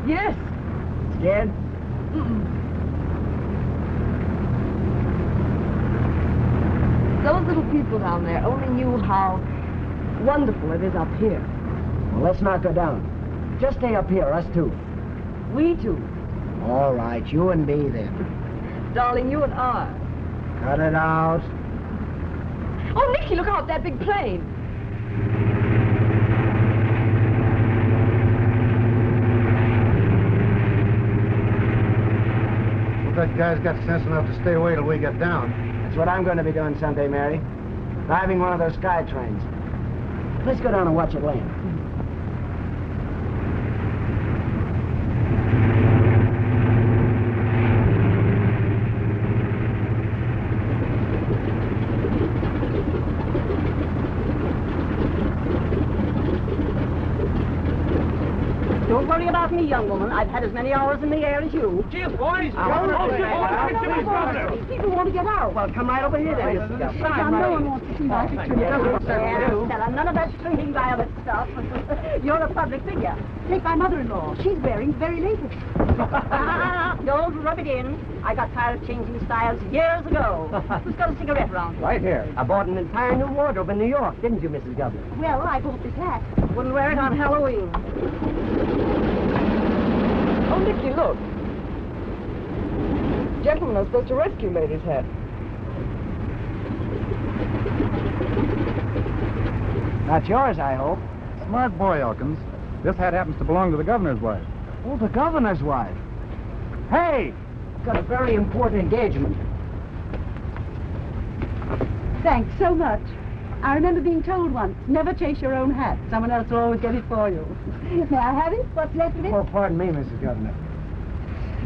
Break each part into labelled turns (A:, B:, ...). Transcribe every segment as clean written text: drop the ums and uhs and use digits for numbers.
A: Yes.
B: Scared?
A: Those little people down there only knew how wonderful it is up here.
B: Well, let's not go down. Just stay up here, us two.
A: We two.
B: All right, you and me then.
A: Darling, you and I.
B: Cut it out.
A: Oh, Nicky, look out, that big plane.
C: That guy's got sense enough to stay away till we get down.
B: That's what I'm going to be doing someday, Mary. Driving one of those sky trains. Let's go down and watch it land.
D: Don't worry about me, young woman. I've had as many hours in the air as you.
E: Cheers, boys!
D: These people want to get out.
B: Well, come right over here then, Mrs. Guffey.
D: No one wants to see my picture. None of that stringing violet stuff. You're a public figure. Take my mother-in-law. She's wearing the very latest. Don't rub it in. I got tired of changing styles years ago. Who's got a cigarette around?
B: Right here. I bought an entire new wardrobe in New York, didn't you, Mrs. Governor?
D: Well, I bought this hat. Wouldn't wear it on Halloween.
A: Oh, Nicky, look. Gentlemen are supposed to rescue Lady's hat.
B: Not yours, I hope.
C: Smart boy, Elkins. This hat happens to belong to the governor's wife.
B: Oh, the governor's wife. Hey! Got a very important engagement.
D: Thanks so much. I remember being told once, never chase your own hat. Someone else will always get it for you. May I have it? What's left of it?
B: Oh, pardon me, Mrs. Governor.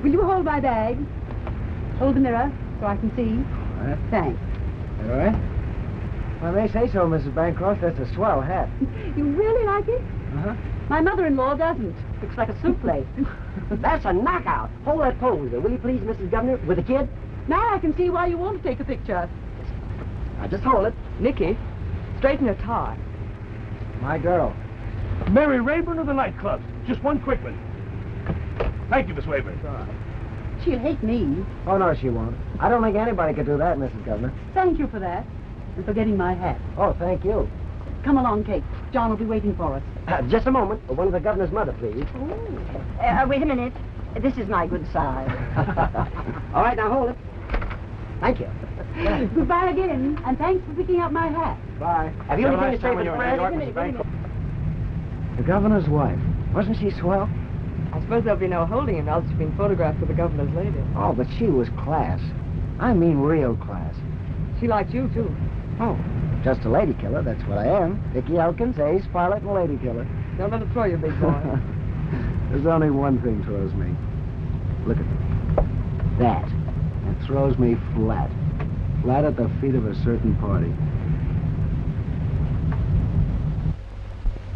D: Will you hold my bag? Hold the mirror so I can see.
B: All right.
D: Thanks.
B: All right. Well, they say so, Mrs. Bancroft. That's a swell hat.
D: You really like it?
B: Uh-huh.
D: My mother-in-law doesn't. Looks like a soup plate.
B: That's a knockout. Hold that pose there, will you please, Mrs. Governor, with the kid?
D: Now I can see why you want to take a picture.
B: Now, just hold it.
A: Nicky, straighten your tie.
B: My girl.
E: Mary Rayburn of the nightclubs. Just one quick one. Thank you, Miss Rayburn.
D: She'll hate me.
B: Oh, no, she won't. I don't think anybody could do that, Mrs. Governor.
D: Thank you for that. And for getting my hat.
B: Oh, thank you.
D: Come along, Kate. John will be waiting for us.
B: Just a moment. One of the governor's mother, please.
D: Wait a minute. This is my good side.
B: All right, now hold it. Thank you.
D: Goodbye again, and thanks for picking up my hat.
B: Bye. Have you anything to say for the press? The governor's wife. Wasn't she swell?
A: I suppose there'll be no holding him, else she's been photographed with the governor's lady.
B: Oh, but she was class. I mean real class.
A: She liked you, too.
B: Oh, just a lady killer, that's what I am. Dickie Elkins, ace, pilot, and lady killer.
A: Don't let it throw you, big boy.
B: There's only one thing throws me. Look at that. It throws me flat. Flat at the feet of a certain party.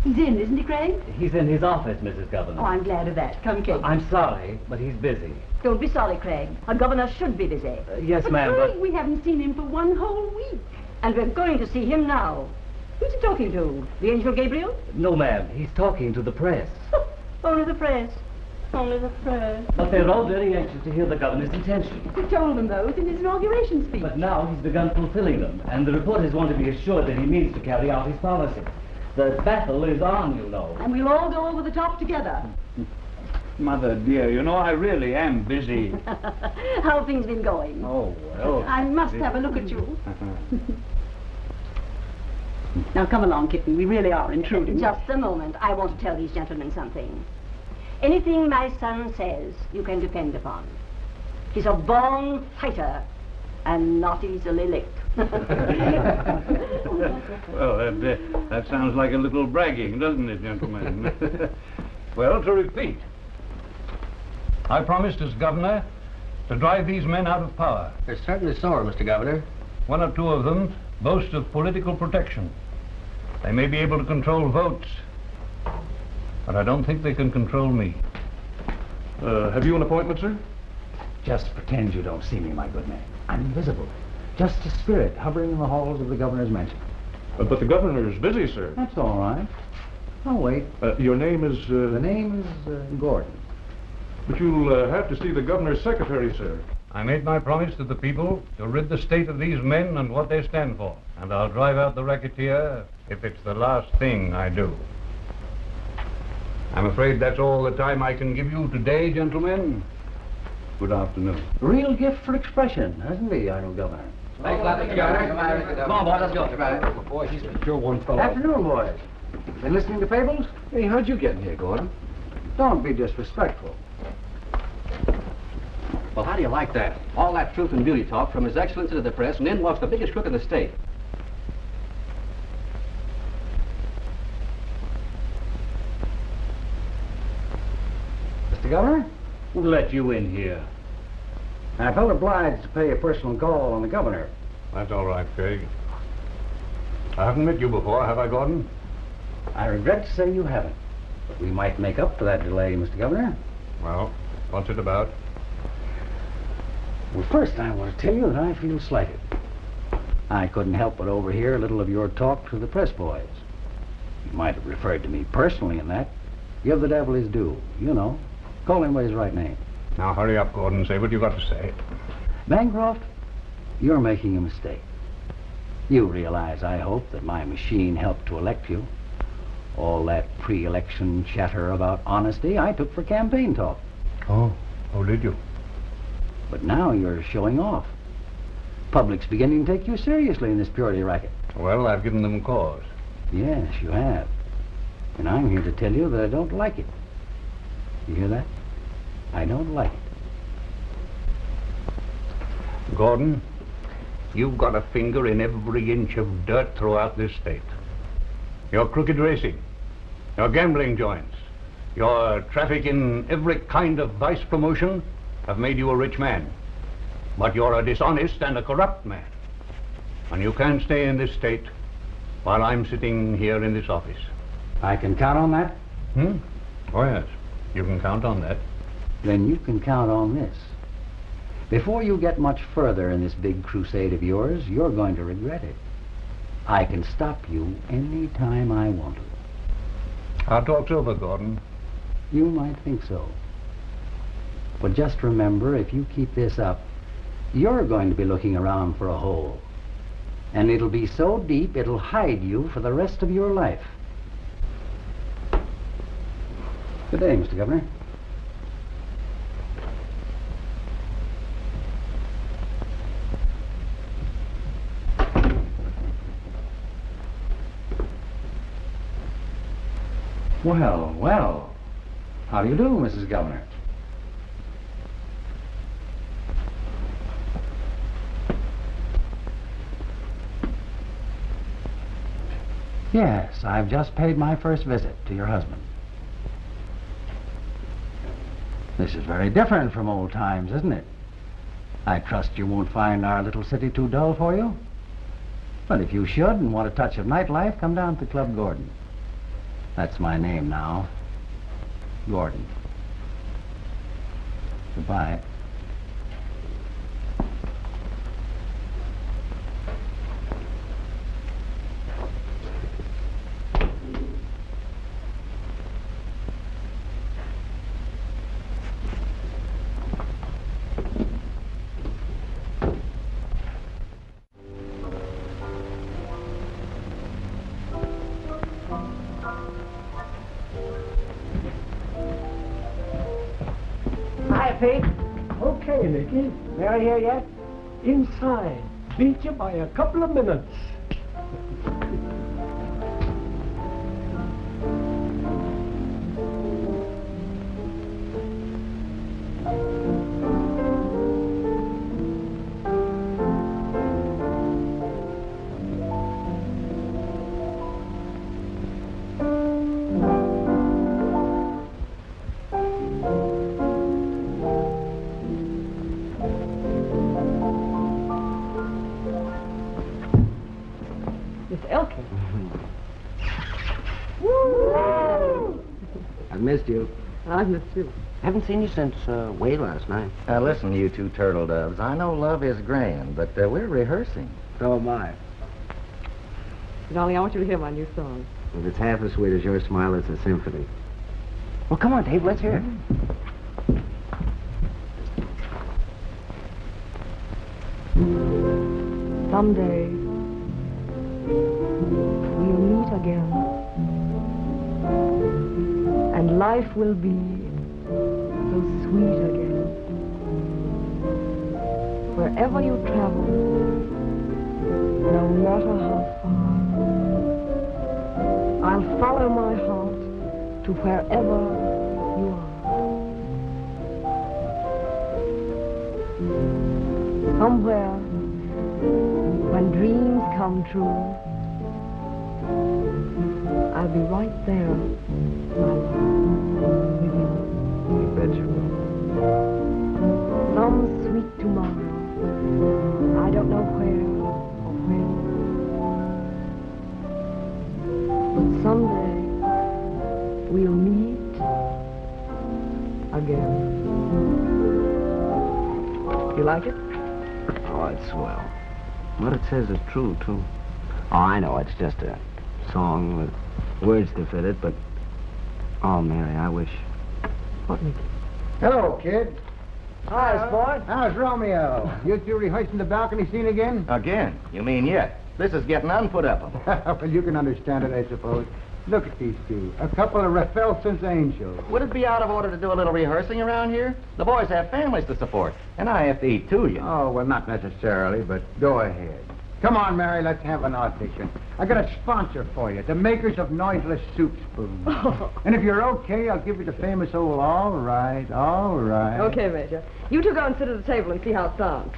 D: He's in, isn't he, Craig?
F: He's in his office, Mrs. Governor.
D: Oh, I'm glad of that. Come, Kate.
F: I'm sorry, but he's busy.
D: Don't be sorry, Craig. A governor should be busy.
F: Yes, ma'am,
D: Craig,
F: but...
D: we haven't seen him for one whole week. And we're going to see him now. Who's he talking to? The Angel Gabriel?
F: No, ma'am. He's talking to the press.
D: Only the press. Only the press.
F: But they're all very anxious to hear the governor's intentions.
D: He told them those in his inauguration speech.
F: But now he's begun fulfilling them, and the reporters want to be assured that he means to carry out his policy. The battle is on, you know.
D: And we'll all go over the top together.
G: Mother dear, you know, I really am busy.
D: How have things been going?
G: Oh, well.
D: I must have a look at you. Now, come along, Kitten. We really are intruding. Just a moment. I want to tell these gentlemen something. Anything my son says, you can depend upon. He's a born fighter and not easily licked.
G: Well, that sounds like a little bragging, doesn't it, gentlemen? Well, to repeat, I promised as governor to drive these men out of power.
H: It's certainly so, Mr. Governor.
G: One or two of them boast of political protection. They may be able to control votes, but I don't think they can control me.
E: Have you an appointment, sir?
C: Just pretend you don't see me, my good man. I'm invisible. Just a spirit hovering in the halls of the governor's mansion.
E: But the governor's busy, sir.
C: That's all right. Oh, wait.
E: Your name is...
C: The name is Gordon.
E: But you'll have to see the governor's secretary, sir.
G: I made my promise to the people to rid the state of these men and what they stand for. And I'll drive out the racketeer if it's the last thing I do. I'm afraid that's all the time I can give you today, gentlemen. Good afternoon.
C: Real gift for expression, hasn't he, Arnold Governor?
H: Thanks a lot, Mr. Governor. Come on, boy, let's go. Boy, he's sure one fellow.
C: Afternoon, boys. Been listening to fables?
H: Hey, how'd you get in here, Gordon?
C: Don't be disrespectful.
H: Well, how do you like that? All that truth and beauty talk from His Excellency to the press, and then walks the biggest crook in the state.
C: Mr. Governor?
G: Who let you in here?
C: I felt obliged to pay a personal call on the governor.
G: That's all right, Craig. I haven't met you before, have I, Gordon?
C: I regret to say you haven't. But we might make up for that delay, Mr. Governor.
G: Well, what's it about?
C: Well, first I want to tell you that I feel slighted. I couldn't help but overhear a little of your talk to the press boys. You might have referred to me personally in that. Give the devil his due, you know. Call him by his right name.
G: Now, hurry up, Gordon. Say what you got to say.
C: Bancroft, you're making a mistake. You realize, I hope, that my machine helped to elect you. All that pre-election chatter about honesty I took for campaign talk.
G: Oh, did you?
C: But now you're showing off. Public's beginning to take you seriously in this purity racket.
G: Well, I've given them cause.
C: Yes, you have. And I'm here to tell you that I don't like it. You hear that? I don't like it.
G: Gordon, you've got a finger in every inch of dirt throughout this state. Your crooked racing, your gambling joints, your traffic in every kind of vice promotion have made you a rich man. But you're a dishonest and a corrupt man. And you can't stay in this state while I'm sitting here in this office.
C: I can count on that?
G: Oh, yes. You can count on that.
C: Then you can count on this. Before you get much further in this big crusade of yours, you're going to regret it. I can stop you any time I want to.
G: Our talk's over, Gordon.
C: You might think so. But just remember, if you keep this up, you're going to be looking around for a hole. And it'll be so deep, it'll hide you for the rest of your life. Good day, Mr. Governor. Well, well. How do you do, Mrs. Governor? Yes, I've just paid my first visit to your husband. This is very different from old times, isn't it? I trust you won't find our little city too dull for you. But if you should and want a touch of nightlife, come down to Club Gordon. That's my name now. Gordon. Goodbye.
I: Pete. Okay, Nicky. Mary here yet? Inside. Beat you by a couple of minutes.
B: I've missed you.
A: I've missed you.
B: Haven't seen you since way last night.
J: Listen, you two turtle doves. I know love is grand, but we're rehearsing.
B: So am I.
A: Darling, I want you to hear my new song.
B: If it's half as sweet as your smile, it's a symphony. Well, come on, Dave, let's hear it.
A: Someday, we'll meet again. And life will be so sweet again. Wherever you travel, no matter how far, I'll follow my heart to wherever you are. Somewhere, when dreams come true, I'll be right there, my love, with you.
B: You bet you will.
A: Some sweet tomorrow, I don't know where or when, but someday we'll meet again. You like it?
B: Oh, it's swell. What it says is true, too. Oh, I know, it's just a song with words to fit it, but... Oh, Mary, I wish...
A: What, Nicky?
K: Hello, kid.
I: Hi, Sport.
K: How's Romeo? You two rehearsing the balcony scene again?
J: Again? You mean yet? This is getting unput-upable.
K: Well, you can understand it, I suppose. Look at these two. A couple of Rafelsen's angels.
J: Would it be out of order to do a little rehearsing around here? The boys have families to support, and I have to eat too, you know.
K: Oh, well, not necessarily, but go ahead. Come on, Mary, let's have an audition. I got a sponsor for you, the makers of Noiseless Soup Spoons. And if you're okay, I'll give you the famous old all right, all right.
A: Okay, Major. You two go and sit at the table and see how it sounds.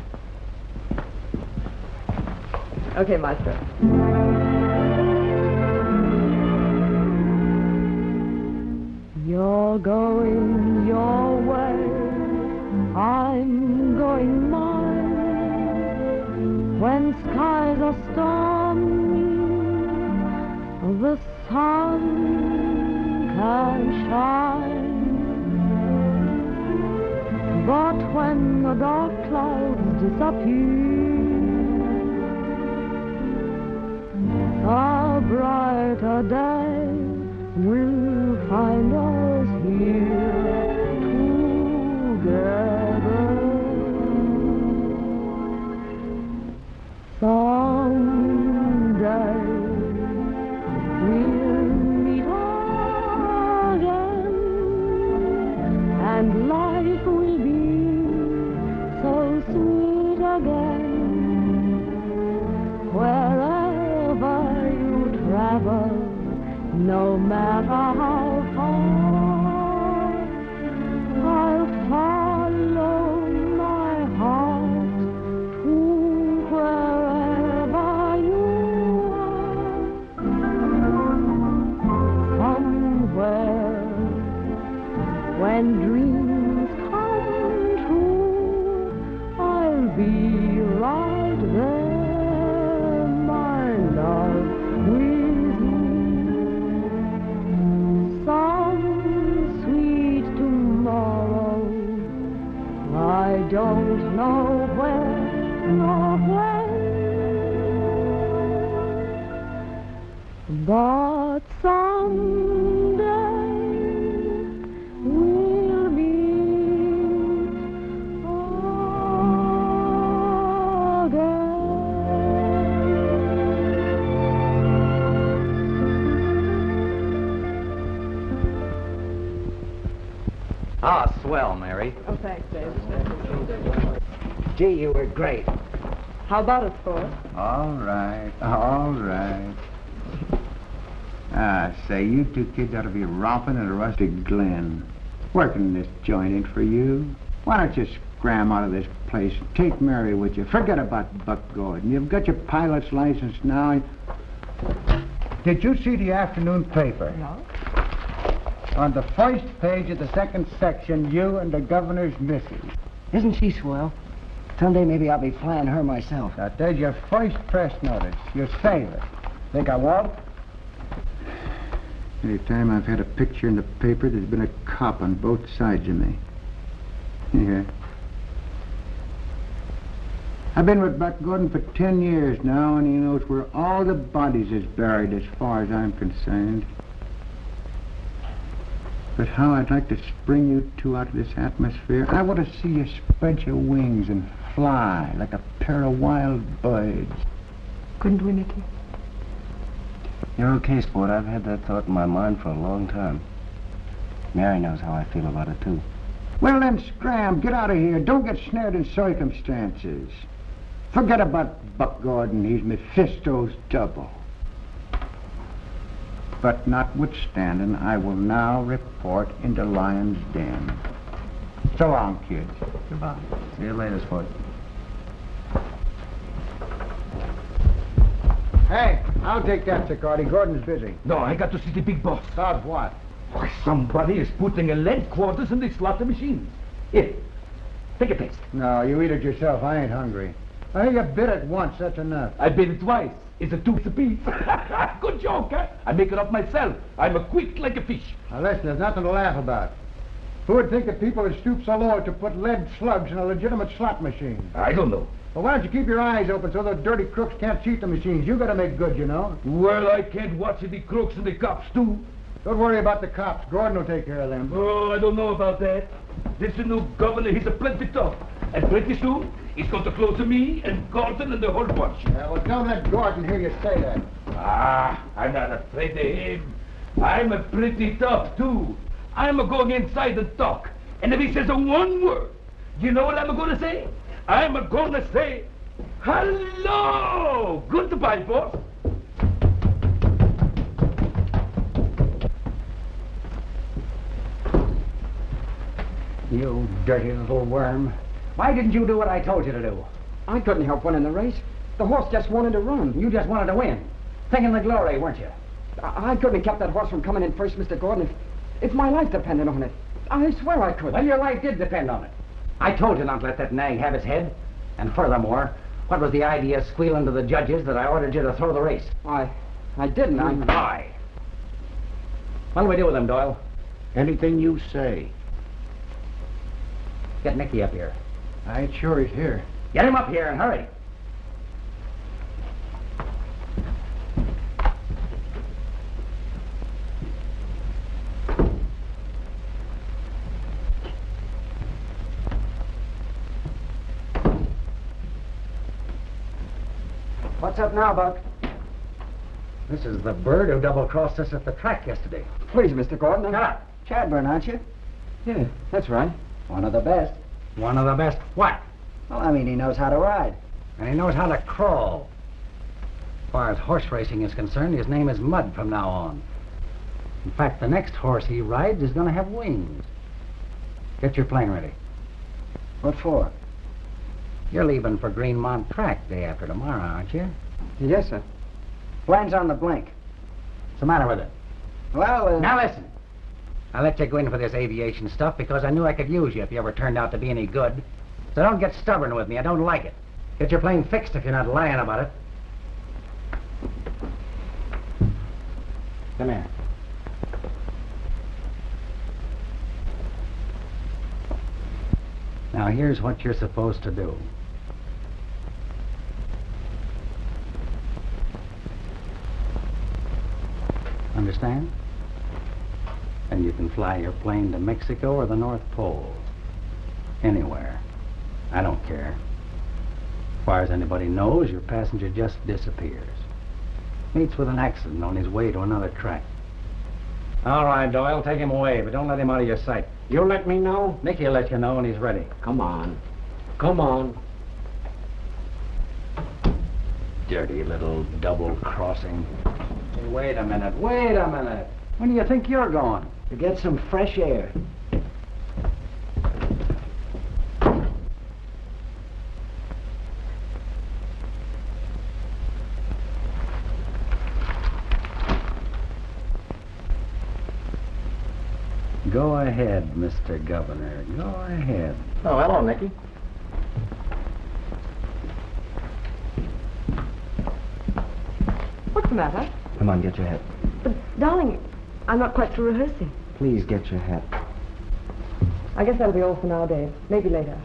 A: Okay, Maestro. You're going your way, I'm going mine. When skies are stormy, the sun can shine. But when the dark clouds disappear, a brighter day will find us here together. Someday we'll meet again, and life will be so sweet again. Wherever you travel, no matter how far, I'll follow my heart to wherever you are. Somewhere, when dreams come true, I'll be right there, my love, with you. But someday we'll meet again.
J: Ah, swell, Mary.
A: Oh, thanks, Dave.
K: Gee, you were great.
A: How about it, Ford?
K: All right, all right. Ah, say, you two kids ought to be romping at a rustic glen. Working this joint ain't for you. Why don't you scram out of this place and take Mary with you? Forget about Buck Gordon. You've got your pilot's license now. Did you see the afternoon paper?
A: No.
K: On the first page of the second section, you and the governor's missus.
B: Isn't she swell? Someday maybe I'll be flying her myself.
K: Now, there's your first press notice. Your sailor. Think I won't? Any time I've had a picture in the paper, there's been a cop on both sides of me. Here. I've been with Buck Gordon for 10 years now, and he knows where all the bodies is buried as far as I'm concerned. But how I'd like to spring you two out of this atmosphere. I want to see you spread your wings and fly like a pair of wild birds.
A: Couldn't we, Mickey?
B: You're okay, Sport. I've had that thought in my mind for a long time. Mary knows how I feel about it, too.
K: Well, then, scram. Get out of here. Don't get snared in circumstances. Forget about Buck Gordon. He's Mephisto's double. But notwithstanding, I will now report into Lion's Den. So long, kids.
B: Goodbye. See you later, Sport.
K: Hey, I'll take that, Sicardi. Gordon's busy.
E: No, I got to see the big boss.
K: About what?
E: Why, somebody is putting a lead quarters in the slaughter machines. Here, take a taste.
K: No, you eat it yourself. I ain't hungry. I think you bit it once. That's enough.
E: I bit it twice. It's a tooth apiece. Good joke, huh? I make it up myself. I'm a quick like a fish.
K: Now listen, there's nothing to laugh about. Who would think that people would stoop so low to put lead slugs in a legitimate slot machine?
E: I don't know.
K: Well, why don't you keep your eyes open so those dirty crooks can't cheat the machines? You gotta make good, you know.
E: Well, I can't watch the crooks and the cops, too.
K: Don't worry about the cops. Gordon will take care of them.
E: Oh, I don't know about that. This new governor, he's a plenty tough. And pretty soon, he's going to close to me and Gordon and the whole bunch.
K: Yeah, well, don't let Gordon hear you say that.
E: Ah, I'm not afraid of him. I'm a pretty tough, too. I'm a-going inside and talk. And if he says a one word, you know what I'm going to say? I'm going to say, hello! Goodbye, boss.
C: You dirty little worm. Why didn't you do what I told you to do?
L: I couldn't help winning the race. The horse just wanted to run.
C: You just wanted to win. Thinking the glory, weren't you?
L: I couldn't have kept that horse from coming in first, Mr. Gordon, if my life depended on it. I swear I could.
C: Well, your life did depend on it. I told you not to let that nag have his head. And furthermore, what was the idea squealing to the judges that I ordered you to throw the race?
L: I didn't.
C: Why? What'll we do with him, Doyle?
K: Anything you say.
C: Get Nicky up here.
K: I ain't sure he's here.
C: Get him up here and hurry.
L: What's up now, Buck?
C: This is the bird who double-crossed us at the track yesterday.
L: Please, Mr. Gordon.
C: Shut up.
L: Chadburn, aren't you? Yeah, that's right.
C: One of the best. One of the best what?
L: Well, I mean, he knows how to ride.
C: And he knows how to crawl. As far as horse racing is concerned, his name is Mud from now on. In fact, the next horse he rides is going to have wings. Get your plane ready.
L: What for?
C: You're leaving for Greenmont Track day after tomorrow, aren't you?
L: Yes, sir. Plane's on the blink.
C: What's the matter with it?
L: Well,
C: Now listen. I let you go in for this aviation stuff because I knew I could use you if you ever turned out to be any good. So don't get stubborn with me. I don't like it. Get your plane fixed if you're not lying about it. Come here. Now here's what you're supposed to do. Understand? And you can fly your plane to Mexico or the North Pole. Anywhere. I don't care. As far as anybody knows, your passenger just disappears. Meets with an accident on his way to another track. All right, Doyle, take him away, but don't let him out of your sight.
K: You let me know?
C: Nicky will let you know when he's ready.
K: Come on. Come on.
C: Dirty little double-crossing. Hey, wait a minute. When do you think you're going?
K: To get some fresh air.
C: Go ahead, Mr. Governor. Go ahead.
J: Oh, hello, Nicky.
A: What's the matter?
B: Come on, get your hat.
A: But, darling, I'm not quite through rehearsing.
B: Please get your hat.
A: I guess that'll be all for now, Dave. Maybe later.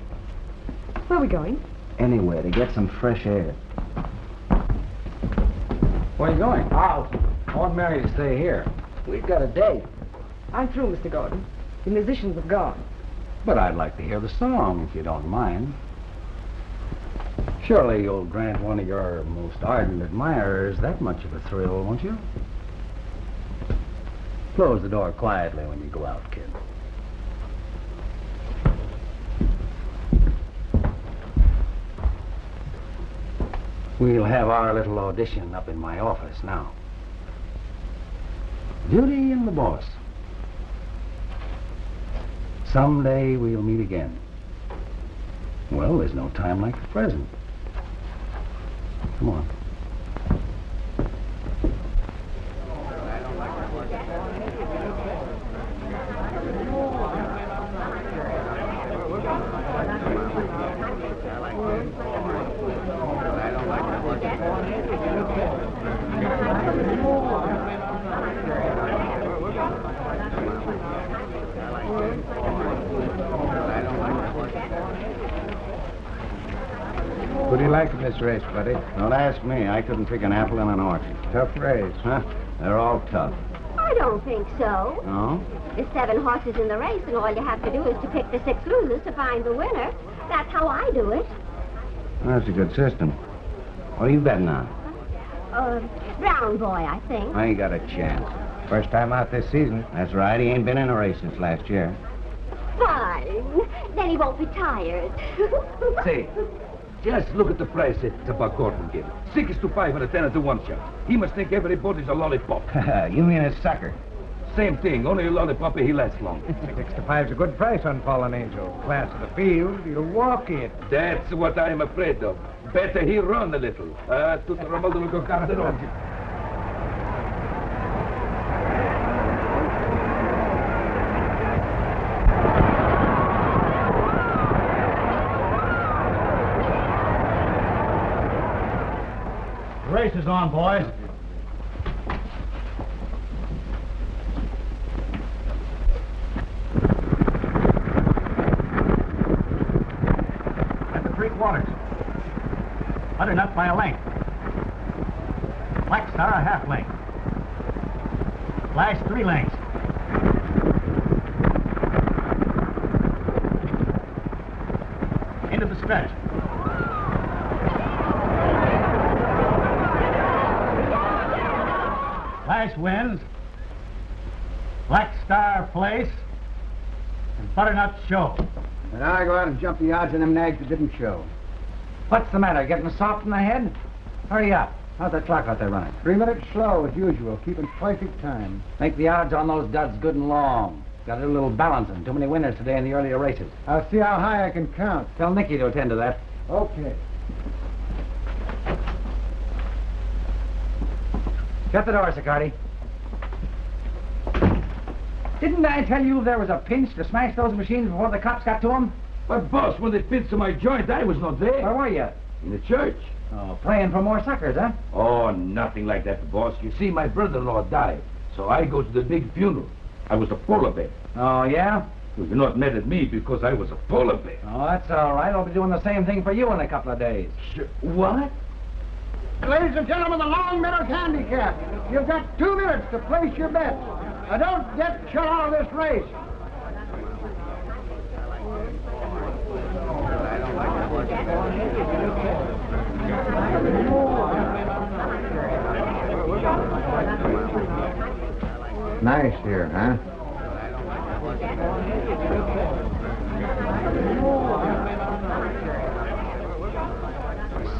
A: Where are we going?
B: Anywhere to get some fresh air.
C: Where are you going? Out. I want Mary to stay here.
L: We've got a date.
A: I'm through, Mr. Gordon. The musicians have gone.
C: But I'd like to hear the song, if you don't mind. Surely you'll grant one of your most ardent admirers that much of a thrill, won't you? Close the door quietly when you go out, kid. We'll have our little audition up in my office now. Beauty and the Boss. Someday we'll meet again. Well, there's no time like the present. Come on.
K: What do you like in this race, buddy?
G: Don't ask me. I couldn't pick an apple in an orchard.
K: Tough race.
G: Huh? They're all tough.
M: I don't think so.
G: No?
M: There's 7 horses in the race, and all you have to do is to pick the 6 losers to find the winner. That's how I do it.
B: That's a good system. What are you betting on?
M: Brown boy, I think.
B: I ain't got a chance.
K: First time out this season.
B: That's right. He ain't been in a race since last year.
M: Fine. Then he won't be tired.
E: Say, just look at the price that Buck Gordon gave. 6 to 5 and a 10 to 1 shot. He must think everybody's a lollipop.
B: You mean a sucker?
E: Same thing, only a lollipop, he lasts long.
K: 6 to 5's a good price on Fallen Angel. Class of the field, you'll walk it.
E: That's what I'm afraid of. Better he run a little. Tutto Romaldo lo Garderone.
C: Race is on, boys. At the 3/4. Butternut by a length. Black Star a half length. Flash 3 lengths. Into the stretch. Flash wins. Black Star place. And Butternut show.
K: And I go out and jump the odds on them nags that didn't show.
C: What's the matter? Getting soft in the head? Hurry up. How's that clock out there running?
K: 3 minutes slow as usual, keeping perfect time.
C: Make the odds on those duds good and long. Got to do a little balancing. Too many winners today in the earlier races.
K: I'll see how high I can count.
C: Tell Nicky to attend to that.
K: Okay.
C: Shut the door, Sicardi. Didn't I tell you there was a pinch to smash those machines before the cops got to them?
E: But, boss, when they fit to my joint, I was not there.
C: Where were you?
E: In the church.
C: Oh, praying for more suckers, huh?
E: Oh, nothing like that, boss. You see, my brother-in-law died, so I go to the big funeral. I was a polar bear.
C: Oh, yeah?
E: Well, you're not mad at me because I was a polar bear.
C: Oh, that's all right. I'll be doing the same thing for you in a couple of days.
E: Sure. What?
K: Ladies and gentlemen, the Long Meadows Handicap. You've got 2 minutes to place your bets. Now, don't get shut out of this race.
J: Nice here, huh?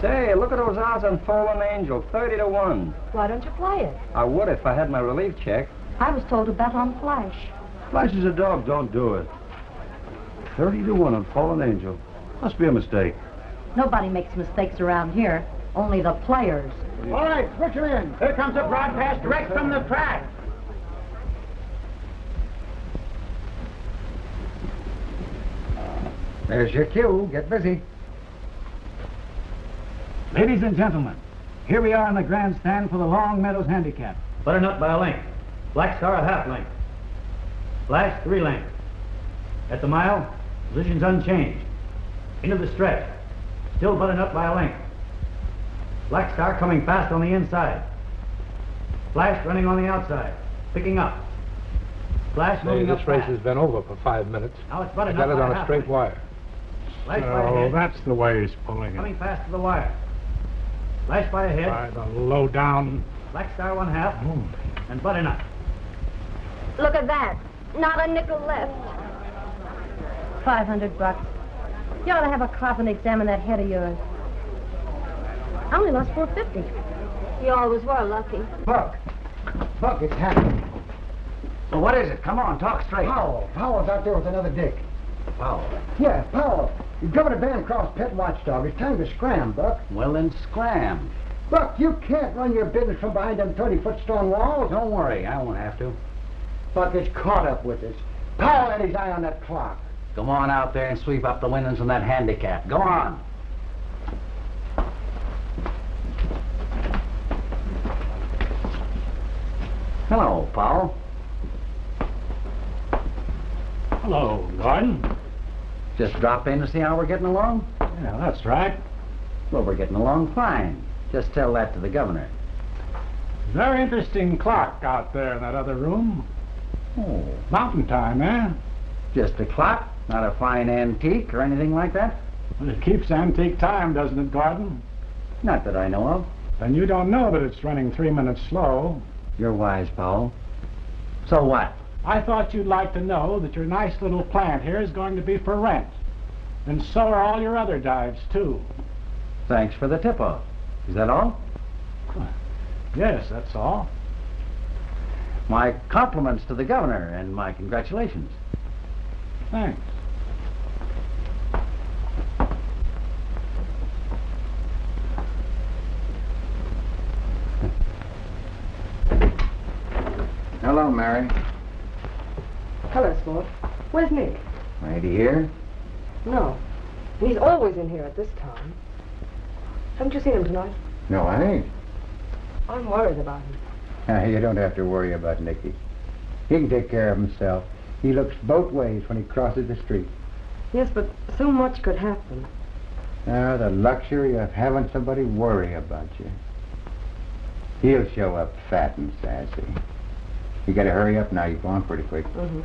N: Say, look at those odds on Fallen Angel, 30 to 1.
A: Why don't you play it?
N: I would if I had my relief check.
A: I was told to bet on Flash.
N: Flash is a dog, don't do it. 30 to 1 on Fallen Angel. Must be a mistake.
A: Nobody makes mistakes around here. Only the players.
K: All right, switch them in. Here comes a broadcast direct from the track.
J: There's your cue. Get busy.
C: Ladies and gentlemen, here we are in the grandstand for the Long Meadows Handicap.
F: Butternut by a length. Black Star a half length. Flash 3 lengths. At the mile, positions unchanged. Into the stretch. Still Butternut by a length. Black Star coming fast on the inside. Flash running on the outside. Picking up. Flash moving up
O: This race
F: fast.
O: has been over for 5 minutes.
F: Now it's
O: I
F: Butternut
O: got it
F: by
O: on a
F: half
O: straight
F: length.
O: wire.
F: Flash by
O: Oh,
F: ahead.
O: that's the way he's pulling it.
F: Coming fast to the wire. Flash by ahead.
O: By the low down.
F: Black Star 1/2. And Butternut.
M: Look at that. Not a nickel left.
A: $500. You ought to have a coffin examine that head of yours. I only lost $450.
M: You always were lucky.
K: Buck. Buck, it's happening.
C: Well, what is it? Come on, talk straight.
K: Powell. Powell's out there with another dick.
C: Powell.
K: Yeah, Powell. Governor Bancroft's pet watchdog. It's time to scram, Buck.
C: Well, then scram.
K: Buck, you can't run your business from behind them 30-foot stone walls.
C: Don't worry, I won't have to.
K: Buck is caught up with us. Powell had his eye on that clock.
C: Come on out there and sweep up the winnings on that handicap. Go on. Hello, Powell.
O: Hello, Gordon.
C: Just drop in to see how we're getting along?
O: Yeah, that's right.
C: Well, we're getting along fine. Just tell that to the governor.
O: Very interesting clock out there in that other room.
C: Oh.
O: Mountain time, eh?
C: Just a clock? Not a fine antique or anything like that?
O: Well, it keeps antique time, doesn't it, Gordon?
C: Not that I know of.
O: Then you don't know that it's running 3 minutes slow.
C: You're wise, Powell. So what?
O: I thought you'd like to know that your nice little plant here is going to be for rent. And so are all your other dives, too.
C: Thanks for the tip-off. Is that all?
O: Yes, that's all.
C: My compliments to the governor and my congratulations.
O: Thanks.
J: Hello, Mary.
L: Hello, Sport. Where's Nick?
J: Lady here?
L: No. He's always in here at this time. Haven't you seen him tonight?
K: No, I ain't.
L: I'm worried about him.
K: You don't have to worry about Nicky. He can take care of himself. He looks both ways when he crosses the street.
L: Yes, but so much could happen.
K: The luxury of having somebody worry about you. He'll show up fat and sassy. You gotta hurry up now. You're going pretty quick.
L: Mm-hmm.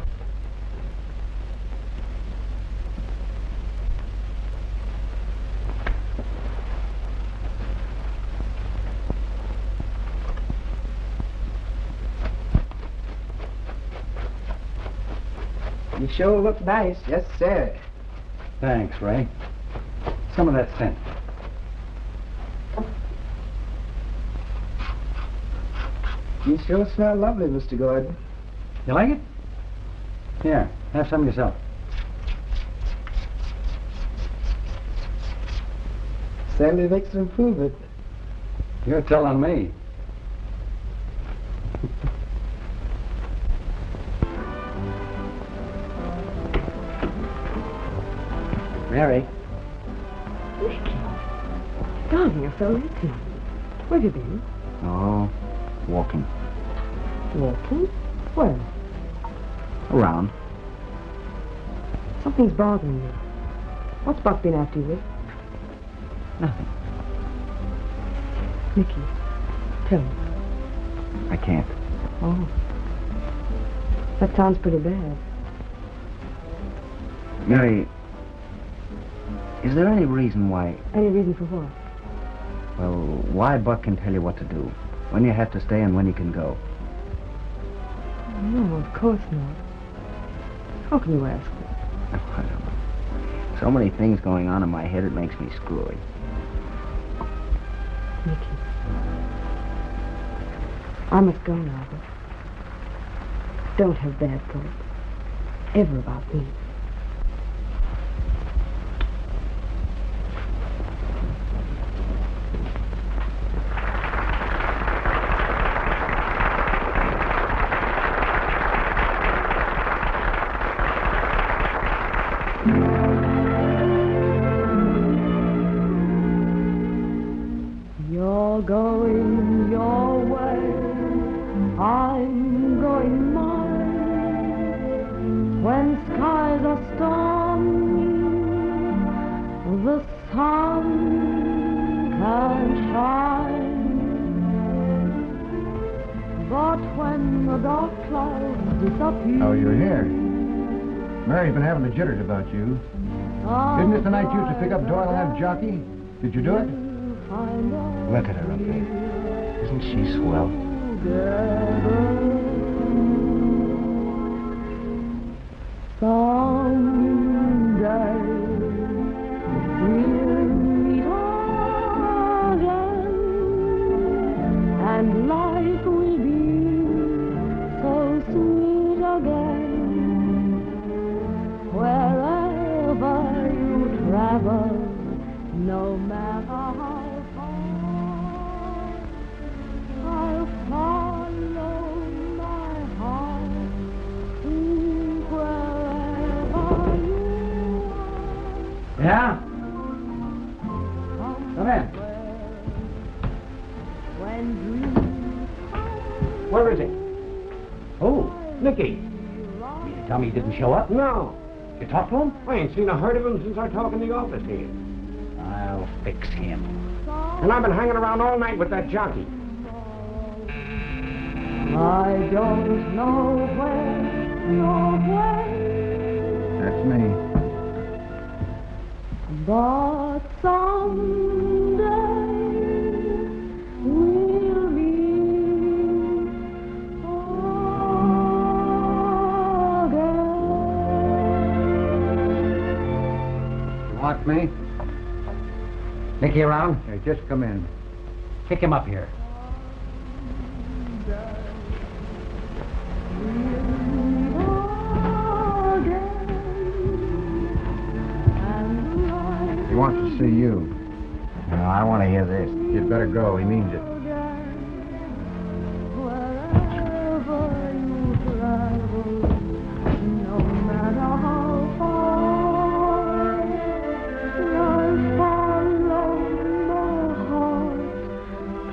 K: You sure look nice. Yes, sir.
C: Thanks, Ray. Some of that scent.
K: You sure smell lovely, Mr. Gordon.
C: You like it? Here, have some yourself.
K: Sandy makes an improvement.
C: You're telling me. Mary.
L: Nicky. Darling, you're so late tonight. Where have you been?
J: Oh, walking.
L: Walking? Where?
J: Around.
L: Something's bothering you. What's Buck been after you with?
J: Nothing.
L: Nicky, tell me.
B: I can't.
L: Oh. That sounds pretty bad.
B: Mary, is there any reason why...
L: Any reason for what?
B: Well, why Buck can tell you what to do, when you have to stay and when you can go?
L: No, of course not. How can you ask that?
B: Oh, I don't know. So many things going on in my head, it makes me screwy.
L: Nicky. I must go now, but don't have bad thoughts. Ever about me.
P: You're going your way, I'm going mine. When skies are stormy, the sun can shine. But when the dark clouds disappear...
K: Oh, you're here. Mary's been having the jitters about you. Isn't this the night you used to pick up Doyle and that jockey? Did you do it?
B: Look at her up there. Isn't she swell?
P: Someday we'll meet again, and life will be so sweet again. Wherever you travel, no matter how I'll follow my heart to wherever you are.
C: Yeah? Come in.
P: When dreams
C: Where is he? Oh, Nicky. You tell me he didn't show up?
I: No.
C: You talked to him?
I: I ain't seen a heard of him since I talked in the office here.
C: I'll fix him.
I: And I've been hanging around all night with that jockey.
P: I don't know where, nor when,
K: That's me.
P: but someday we'll meet again.
K: You want me?
C: Nicky around?
K: Hey, just come in.
C: Pick him up here.
K: He wants to see you.
B: No, I want to hear this.
K: You'd better go. He means it.
P: Wherever you travel, no matter how far, I'll follow my heart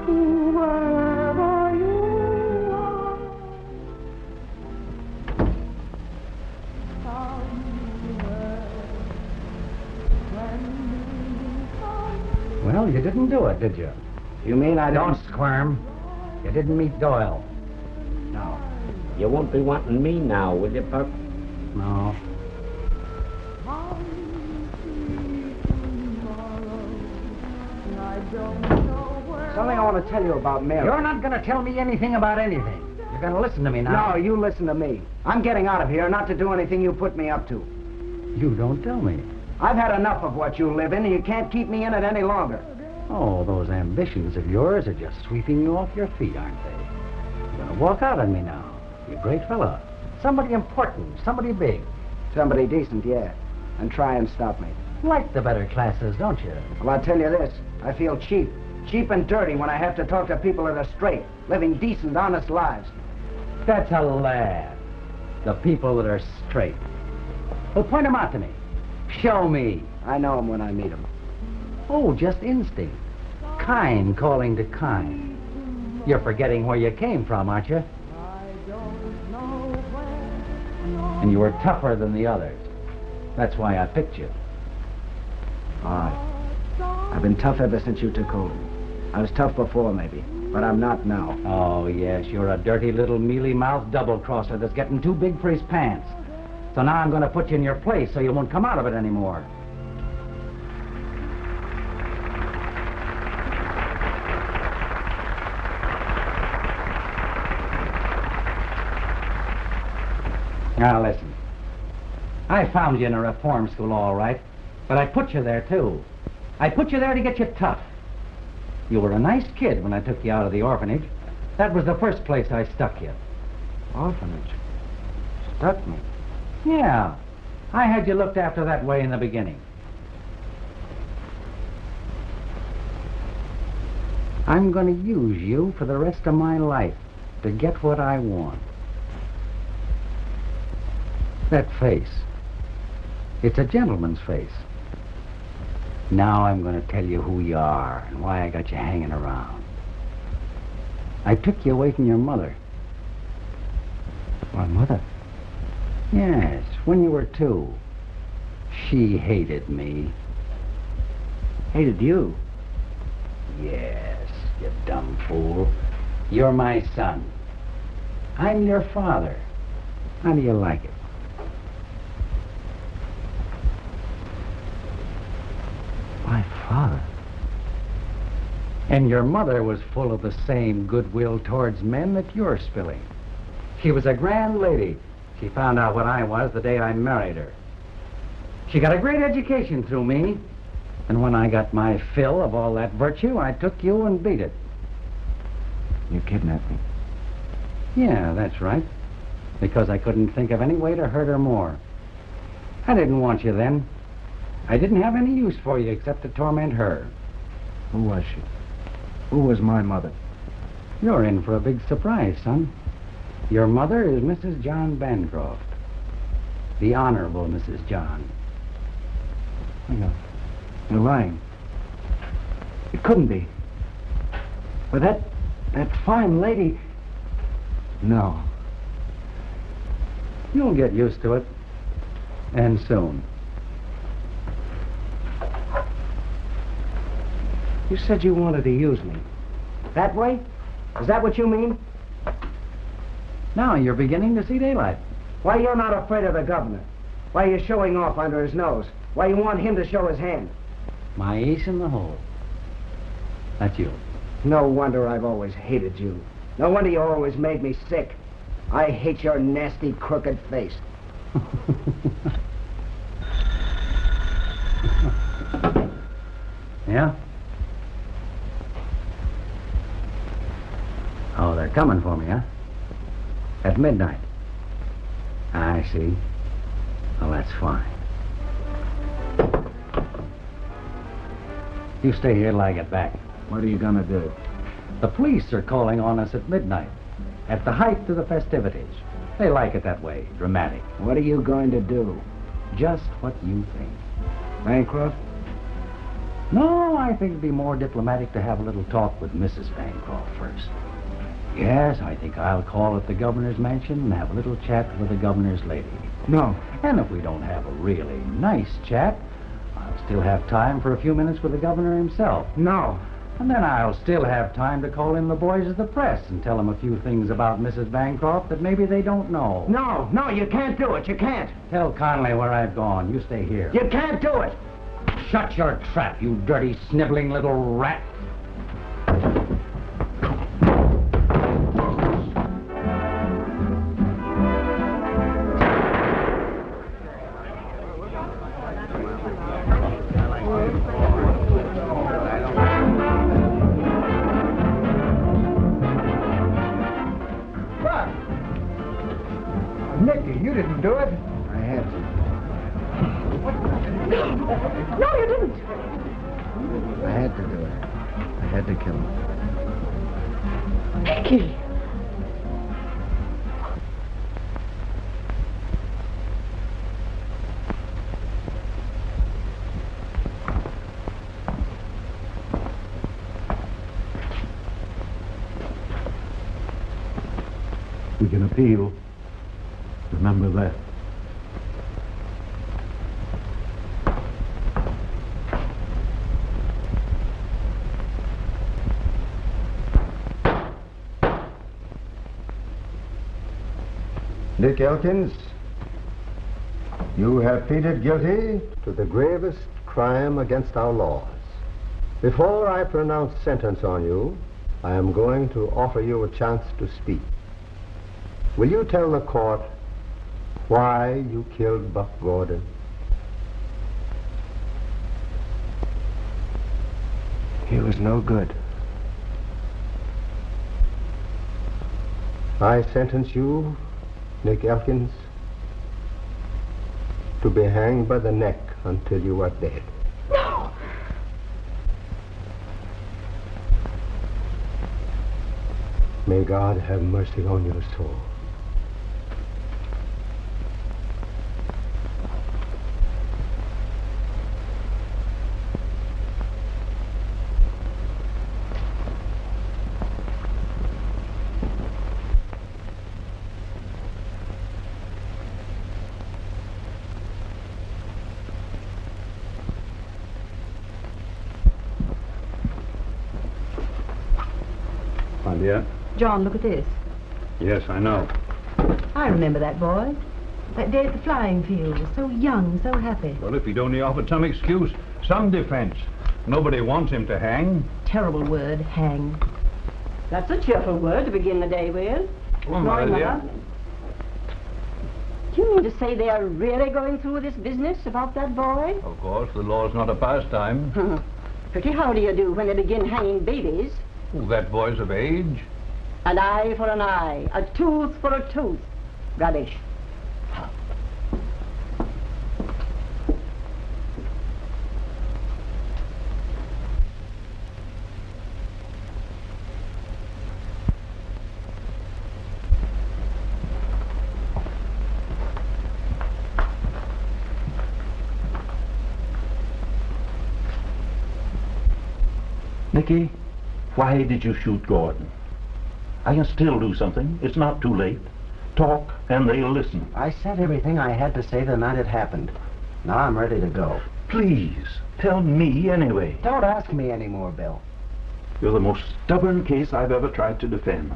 P: to wherever you are.
C: Well, you didn't do it, did you?
B: You mean I
C: Don't squirm. You didn't meet Doyle. No.
H: You won't be wanting me now, will you, Pup?
C: No.
L: Something I want to tell you about Mary.
C: You're not going to tell me anything about anything. You're going to listen to me now.
L: No, you listen to me. I'm getting out of here, not to do anything you put me up to.
C: You don't tell me.
L: I've had enough of what you live in, and you can't keep me in it any longer.
C: Oh, those ambitions of yours are just sweeping you off your feet, aren't they? You're going to walk out on me now. You're a great fella. Somebody important, somebody big.
L: Somebody decent, yeah. And try and stop me.
C: Like the better classes, don't you?
L: Well, I'll tell you this. I feel cheap. Cheap and dirty when I have to talk to people that are straight, living decent, honest lives.
C: That's a lad. The people that are straight. Well, point them out to me. Show me.
L: I know them when I meet them.
C: Oh, just instinct. Kind calling to kind. You're forgetting where you came from, aren't you? And you were tougher than the others. That's why I picked you.
L: All right. I've been tough ever since you took hold of me. I was tough before, maybe, but I'm not now.
C: Oh, yes, you're a dirty little mealy-mouthed double-crosser that's getting too big for his pants. So now I'm going to put you in your place so you won't come out of it anymore. Now, listen. I found you in a reform school, all right, but I put you there, too. I put you there to get you tough. You were a nice kid when I took you out of the orphanage. That was the first place I stuck you.
B: Orphanage? Stuck me?
C: Yeah. I had you looked after that way in the beginning. I'm going to use you for the rest of my life to get what I want. That face. It's a gentleman's face. Now I'm going to tell you who you are and why I got you hanging around. I took you away from your mother.
B: My mother?
C: Yes, when you were 2. She hated me.
B: Hated you?
C: Yes, you dumb fool. You're my son. I'm your father. How do you like it?
B: My father?
C: And your mother was full of the same goodwill towards men that you're spilling. She was a grand lady. She found out what I was the day I married her. She got a great education through me. And when I got my fill of all that virtue, I took you and beat it.
B: You kidnapped me?
C: Yeah, that's right. Because I couldn't think of any way to hurt her more. I didn't want you then. I didn't have any use for you except to torment her.
B: Who was she? Who was my mother?
C: You're in for a big surprise, son. Your mother is Mrs. John Bancroft. The Honorable Mrs. John.
B: You're lying. It couldn't be. But that fine lady... No.
C: You'll get used to it. And soon.
L: You said you wanted to use me. That way? Is that what you mean?
C: Now you're beginning to see daylight.
L: Why you're not afraid of the governor? Why you're showing off under his nose? Why you want him to show his hand?
C: My ace in the hole. That's you.
L: No wonder I've always hated you. No wonder you always made me sick. I hate your nasty, crooked face.
C: Yeah? Oh, they're coming for me, huh? At midnight. I see. Well, that's fine. You stay here till I get back.
B: What are you gonna do?
C: The police are calling on us at midnight, at the height of the festivities. They like it that way, dramatic.
L: What are you going to do?
C: Just what you think.
B: Bancroft?
C: No, I think it'd be more diplomatic to have a little talk with Mrs. Bancroft first. Yes, I think I'll call at the governor's mansion and have a little chat with the governor's lady.
B: No.
C: And if we don't have a really nice chat, I'll still have time for a few minutes with the governor himself.
L: No.
C: And then I'll still have time to call in the boys of the press and tell them a few things about Mrs. Bancroft that maybe they don't know.
L: No, you can't do it. You can't.
C: Tell Conley where I've gone. You stay here.
L: You can't do it.
C: Shut your trap, you dirty, sniveling little rat.
K: Nicky, you didn't do it.
B: I had to.
A: No, you didn't.
B: I had to do it. I had to kill him.
A: Nicky.
N: We can appeal. Remember that.
K: Nick Elkins, you have pleaded guilty to the gravest crime against our laws. Before I pronounce sentence on you, I am going to offer you a chance to speak. Will you tell the court why you killed Buck Gordon?
B: He was no good.
K: I sentence you, Nick Elkins, to be hanged by the neck until you are dead.
D: No!
K: May God have mercy on your soul.
G: My dear?
A: John, look at this.
G: Yes, I know.
A: I remember that boy. That day at the flying field. So young, so happy.
G: Well, if he'd only offered some excuse, some defense. Nobody wants him to hang.
A: Terrible word, hang.
D: That's a cheerful word to begin the day with.
G: Oh, my dear.
D: Do you mean to say they are really going through with this business about that boy?
G: Of course, the law's not a pastime.
D: Pretty how do you do when they begin hanging babies?
G: Oh, that boy's of age.
D: An eye for an eye, a tooth for a tooth. Rubbish.
Q: Nicky, why did you shoot Gordon? I can still do something. It's not too late. Talk, and they'll listen.
L: I said everything I had to say the night it happened. Now I'm ready to go.
Q: Please, tell me anyway.
L: Don't ask me anymore, Bill.
Q: You're the most stubborn case I've ever tried to defend.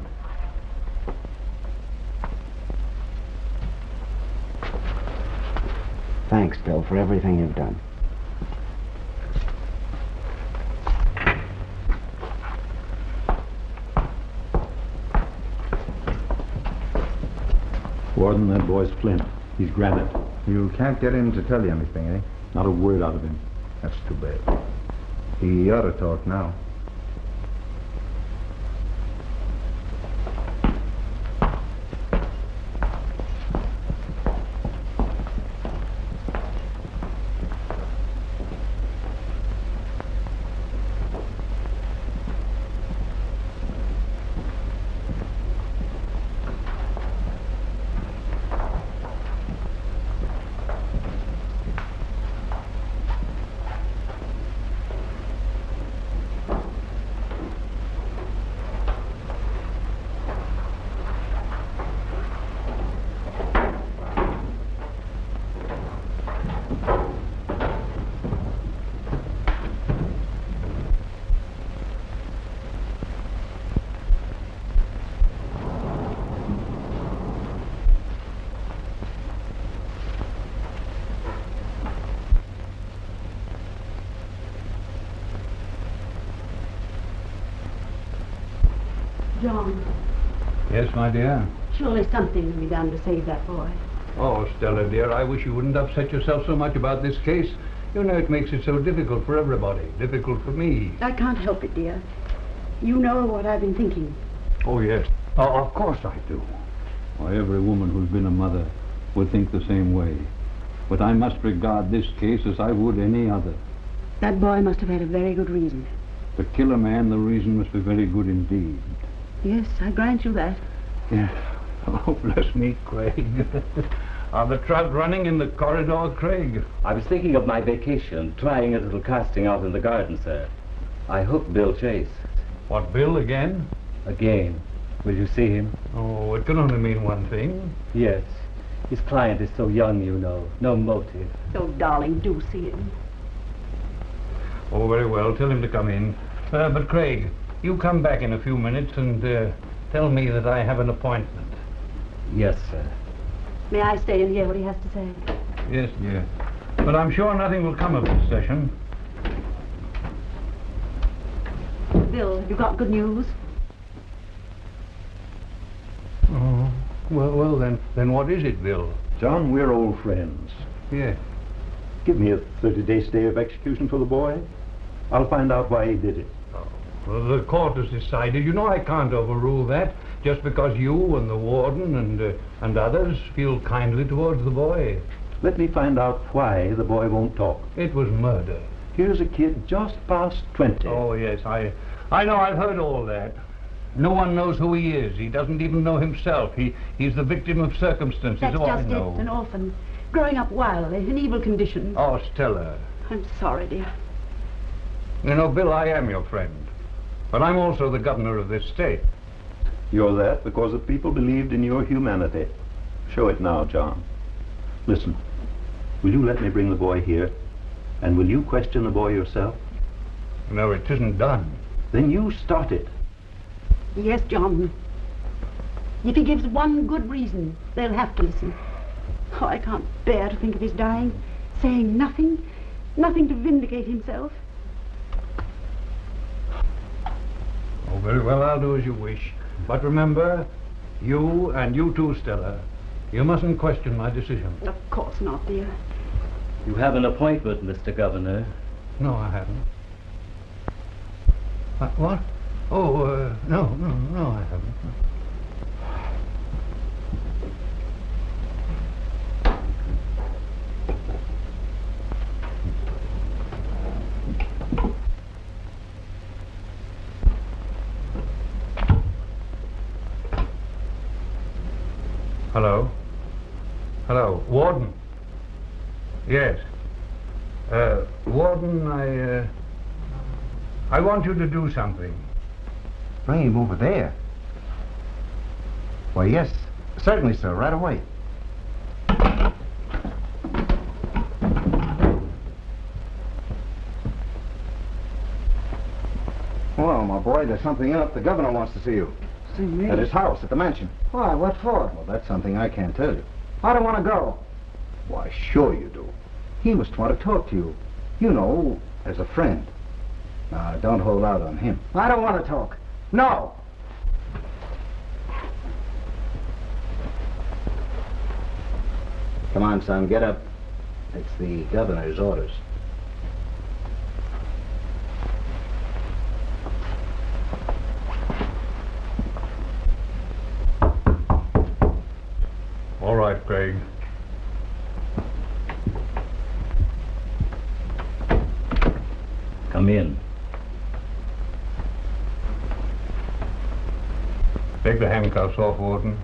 B: Thanks, Bill, for everything you've done.
N: Warden, that boy's Flint. He's Granite.
K: You can't get him to tell you anything, eh?
N: Not a word out of him.
K: That's too bad. He ought to talk now.
D: John,
G: Yes, my dear?
D: surely something can be done to save that boy.
G: Oh, Stella, dear, I wish you wouldn't upset yourself so much about this case. You know, it makes it so difficult for everybody. Difficult for me.
D: I can't help it, dear. You know what I've been thinking.
G: Oh, yes.
N: Of course I do. Why, every woman who's been a mother would think the same way. But I must regard this case as I would any other.
D: That boy must have had a very good reason.
N: To kill a man, the reason must be very good indeed.
D: Yes, I grant you that.
G: Yes. Oh, bless me, Craig. Are the trout running in the corridor, Craig?
R: I was thinking of my vacation, trying a little casting out in the garden, sir. I hooked Bill Chase.
G: What, Bill again?
R: Again. Will you see him?
G: Oh, it can only mean one thing.
R: Yes. His client is so young, you know. No motive.
D: Oh, darling, do see him.
G: Oh, very well. Tell him to come in. But, Craig, you come back in a few minutes and tell me that I have an appointment.
R: Yes, sir.
D: May I stay and hear what he has to say?
N: Yes, dear. But I'm sure nothing will come of this session.
D: Bill, have you got good news?
N: Oh, well, then what is it, Bill?
Q: John, we're old friends.
N: Yes.
Q: Give me a 30-day stay of execution for the boy. I'll find out why he did it.
N: Well, the court has decided. You know I can't overrule that just because you and the warden and others feel kindly towards the boy.
Q: Let me find out why the boy won't talk.
N: It was murder.
Q: Here's a kid just past 20.
N: Oh, yes, I know. I've heard all that. No one knows who he is. He doesn't even know himself. He's the victim of circumstances.
D: That's
N: oh,
D: just
N: I know.
D: it, an orphan. Growing up wildly, in evil conditions.
N: Oh, Stella.
D: I'm sorry, dear.
N: You know, Bill, I am your friend. But I'm also the governor of this state.
Q: You're that because the people believed in your humanity. Show it now, John. Listen, will you let me bring the boy here? And will you question the boy yourself?
N: No, it isn't done.
Q: Then you start it.
D: Yes, John. If he gives one good reason, they'll have to listen. Oh, I can't bear to think of his dying, saying nothing to vindicate himself.
N: Oh, very well, I'll do as you wish. But remember, you and you too, Stella, you mustn't question my decision.
D: Of course not, dear.
R: You have an appointment, Mr. Governor.
N: No, I haven't. What? Oh, no, I haven't. Hello? Hello, Warden? Yes. Warden, I want you to do something.
K: Bring him over there. Why, yes, certainly, sir, right away. Well, my boy, there's something up. The governor wants to see you.
L: See me?
K: At his house, at the mansion.
L: Why, what for?
K: Well, that's something I can't tell you.
L: I don't want to go.
K: Why, sure you do. He must want to talk to you. You know, as a friend. Now, don't hold out on him.
L: I don't want to talk. No.
B: Come on, son, get up. It's the governor's orders.
N: All right, Craig.
R: Come in.
N: Take the handcuffs off, Warden.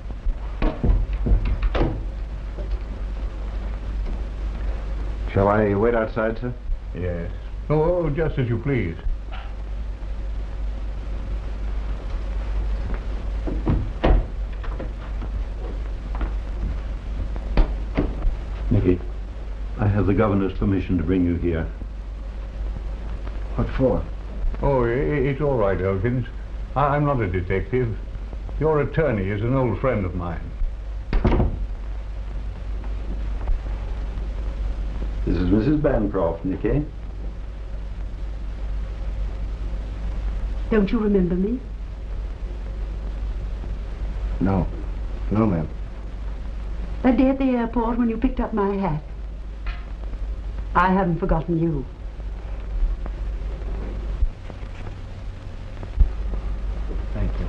K: Shall I wait outside, sir?
N: Yes. Oh, just as you please.
Q: Nicky, I have the governor's permission to bring you here.
K: What for?
N: Oh, it's all right, Elkins. I'm not a detective. Your attorney is an old friend of mine.
Q: This is Mrs. Bancroft, Nicky.
D: Don't you remember me?
K: No. No, ma'am.
D: That day at the airport when you picked up my hat. I haven't forgotten you.
K: Thank you.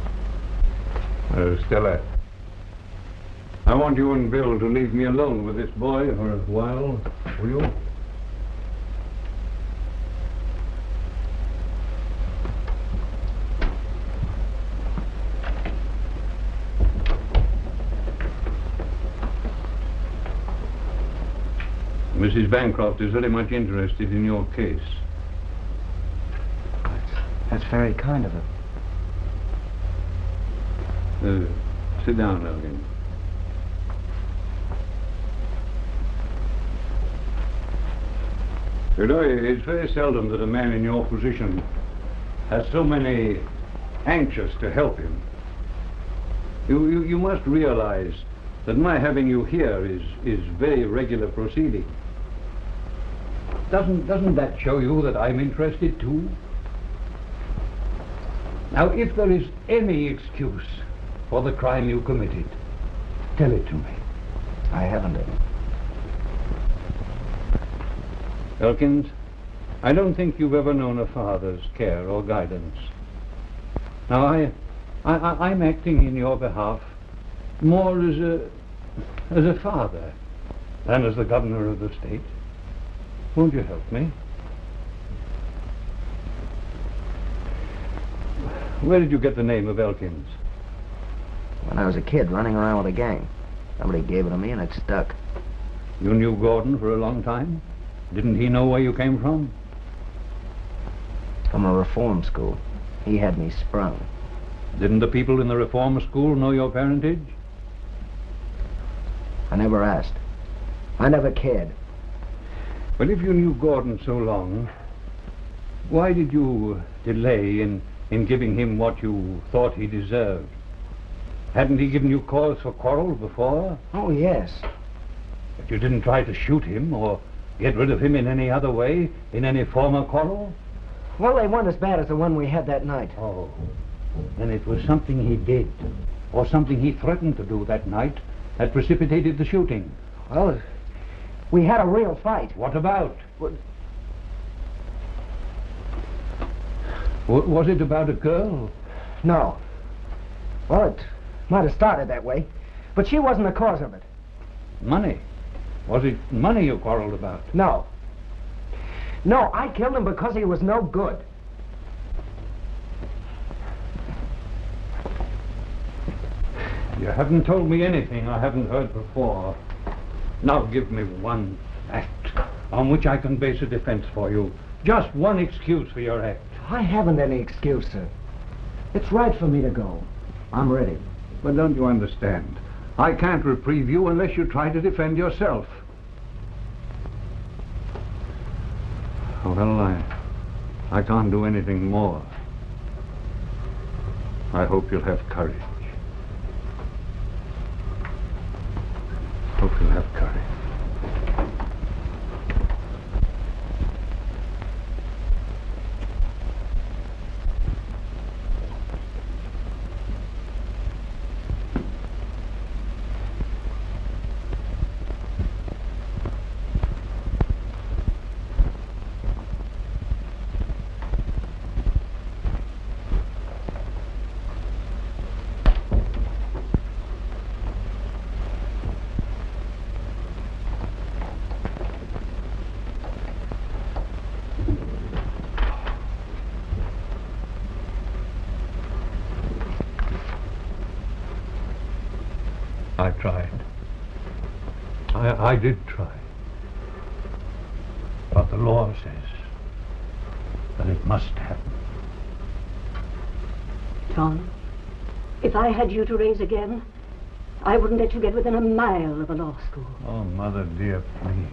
N: Stella, I want you and Bill to leave me alone with this boy for a while, will you? Mrs. Bancroft is very much interested in your case.
K: That's very kind of her.
N: Sit down, Elgin. You know, it's very seldom that a man in your position has so many anxious to help him. You must realize that my having you here is very regular proceeding. Doesn't that show you that I'm interested too? Now, if there is any excuse for the crime you committed, tell it to me.
B: I haven't any.
N: Elkins, I don't think you've ever known a father's care or guidance. Now, I'm acting in your behalf more as a father than as the governor of the state. Won't you help me? Where did you get the name of Elkins?
B: When I was a kid running around with a gang. Somebody gave it to me and it stuck.
N: You knew Gordon for a long time? Didn't he know where you came from?
B: From a reform school. He had me sprung.
N: Didn't the people in the reform school know your parentage?
B: I never asked. I never cared.
N: Well, if you knew Gordon so long, why did you delay in giving him what you thought he deserved? Hadn't he given you cause for quarrel before?
B: Oh, yes.
N: But you didn't try to shoot him or get rid of him in any other way, in any former quarrel?
B: Well, they weren't as bad as the one we had that night.
N: Oh, then it was something he did, or something he threatened to do that night that precipitated the shooting.
B: Well, we had a real fight.
N: What about? Was it about a girl?
B: No. Well, it might have started that way, but she wasn't the cause of it.
N: Money? Was it money you quarreled about?
B: No. No, I killed him because he was no good.
N: You haven't told me anything I haven't heard before. Now give me one fact on which I can base a defense for you. Just one excuse for your act.
B: I haven't any excuse, sir. It's right for me to go. I'm ready.
N: But don't you understand? I can't reprieve you unless you try to defend yourself. Well, I can't do anything more. I hope you'll have courage. Hope you'll have courage. I tried. I did try. But the law says that it must happen.
D: Tom, if I had you to raise again, I wouldn't let you get within a mile of a law school.
N: Oh, Mother dear, please.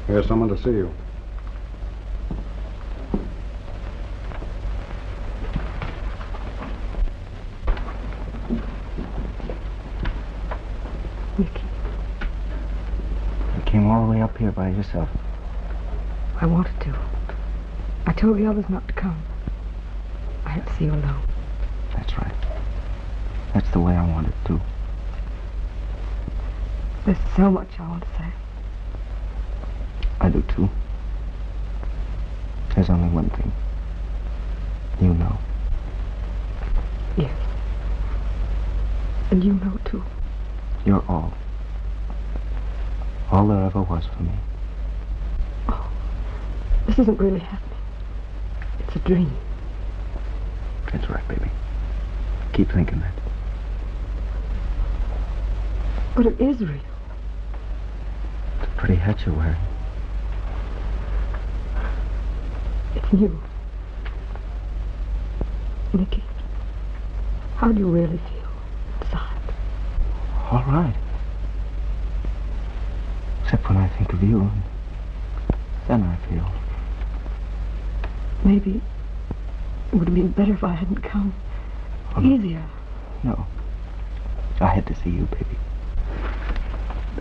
S: There's someone to see you.
B: Nicky. You came all the way up here by yourself.
P: I wanted to. I told the others not to come. I had to see you alone.
B: That's right. That's the way I want it, too.
P: There's so much I want to say.
B: I do, too. There's only one thing. You know.
P: Yes. And you know, too.
B: You're all. All there ever was for me.
P: Oh, this isn't really happening. It's a dream.
B: That's right, baby. Keep thinking that.
P: But it is real.
B: It's a pretty hat you're wearing.
P: It's new. Nicky, how do you really feel inside?
B: All right. Except when I think of you, then I feel.
P: Maybe it would have been better if I hadn't come. Easier.
B: No. I had to see you, baby.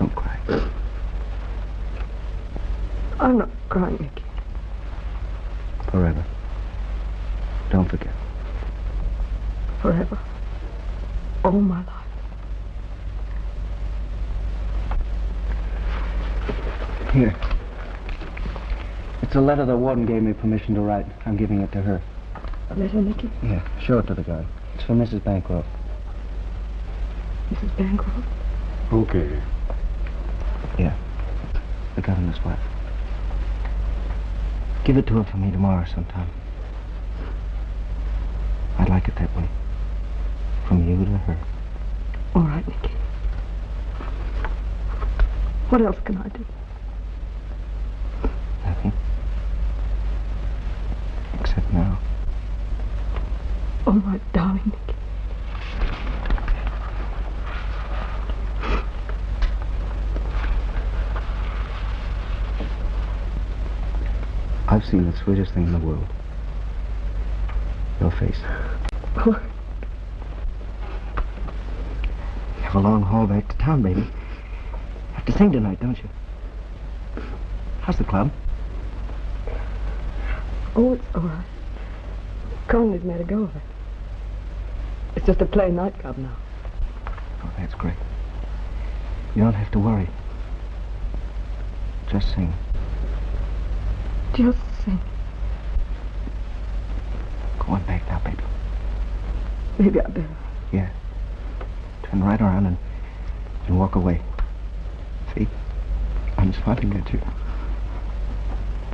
B: Don't cry.
P: I'm not crying, Nicky.
B: Forever. Don't forget.
P: Forever. All my life.
B: Here. It's a letter the warden gave me permission to write. I'm giving it to her.
P: A letter, Nicky?
B: Yeah, show it to the guard. It's for Mrs. Bancroft.
P: Mrs. Bancroft?
N: Okay.
B: Yeah. The governor's wife. Give it to her for me tomorrow sometime. I'd like it that way. From you to her.
P: All right, Nicky. What else can I do?
B: Nothing. Except now.
P: Oh, my darling Nicky.
B: I've seen the sweetest thing in the world. Your face.
P: Oh.
B: You have a long haul back to town, baby. Have to sing tonight, don't you? How's the club?
P: Oh, it's all right. Conley's made a go of it. It's just a plain nightclub now.
B: Oh, that's great. You don't have to worry. Just sing.
P: Just sing.
B: Go on back now, baby.
P: Maybe I better.
B: Yeah. Turn right around and walk away. See? I'm smiling at you.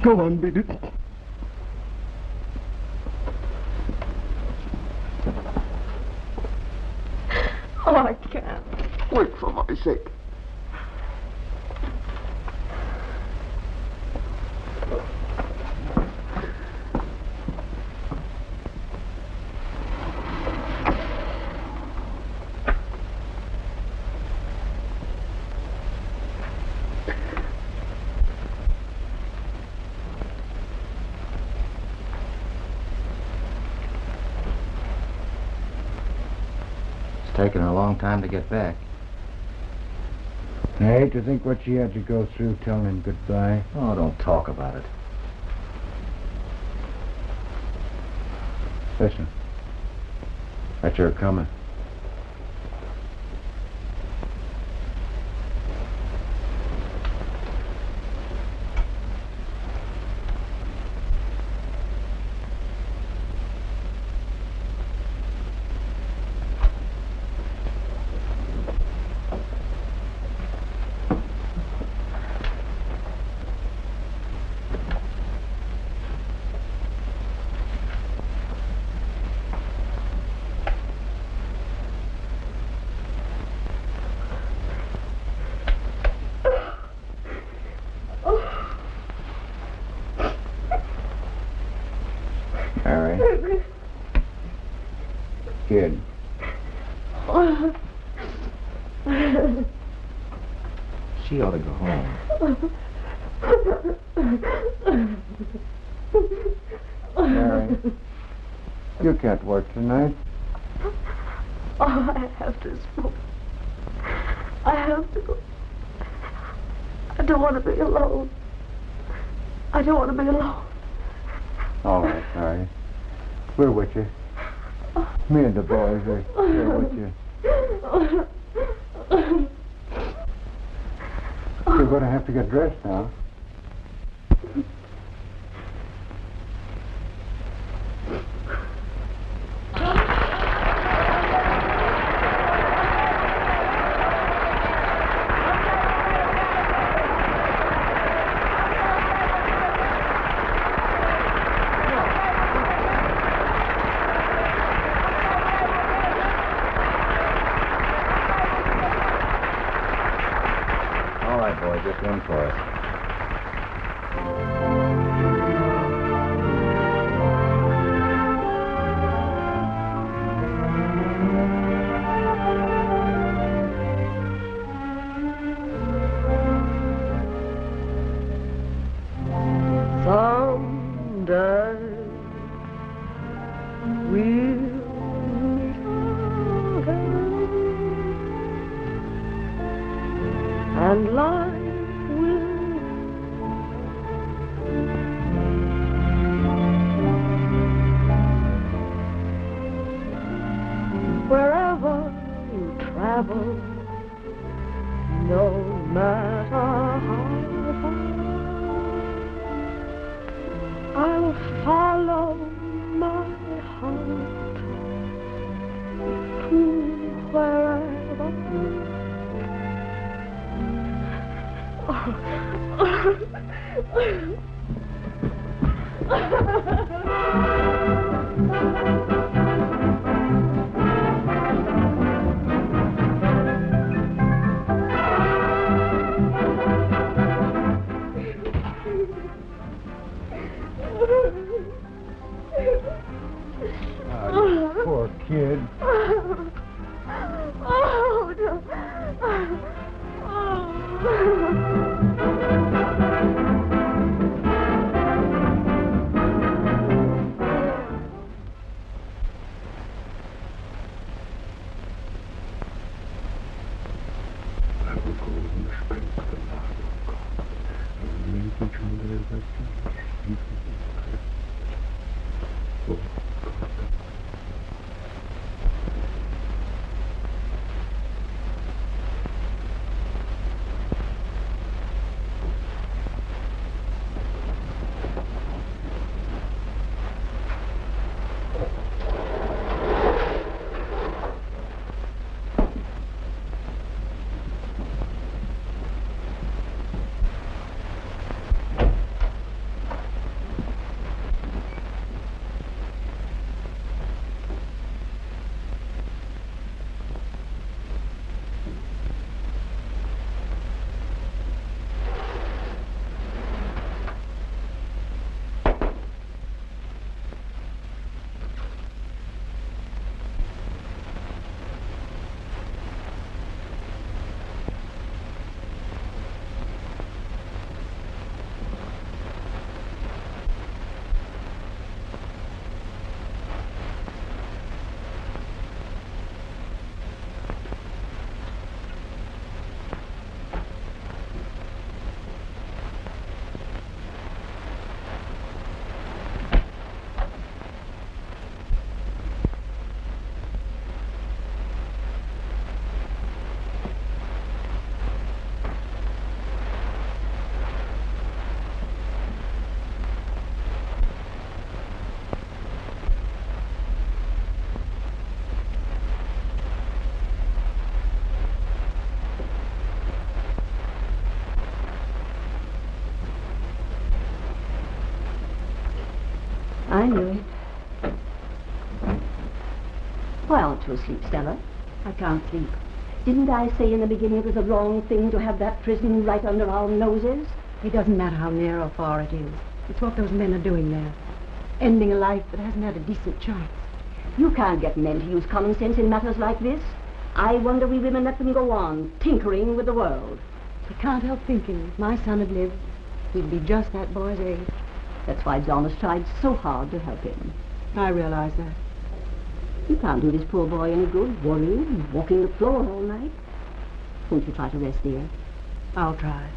B: Go on, baby.
P: Oh, I can't.
B: Wait for my sake.
J: Taken her a long time to get back.
K: I hate to think what she had to go through telling him goodbye.
J: Oh, don't talk about it.
K: Listen. That's her coming. Mary. Kid.
B: She ought to go home.
K: Mary, you can't work tonight.
P: Oh, I have to smoke. I have to. I don't want to be alone. I don't want to be alone.
K: All right, Mary. We're with you. Me and the boys are with you. You're going to have to get dressed now.
P: Someday we'll meet again, and life will wherever you travel, no matter how far, I'll follow my heart to wherever.
K: Poor kid.
D: I knew it. Why aren't you asleep, Stella? I can't sleep. Didn't I say in the beginning it was the wrong thing to have that prison right under our noses?
A: It doesn't matter how near or far it is. It's what those men are doing there. Ending a life that hasn't had a decent chance.
D: You can't get men to use common sense in matters like this. I wonder we women let them go on, tinkering with the world.
A: I can't help thinking if my son had lived, he'd be just that boy's age.
D: That's why John has tried so hard to help him.
A: I realize that.
D: You can't do this poor boy any good, worrying, walking the floor all night. Won't you try to rest, dear?
A: I'll try.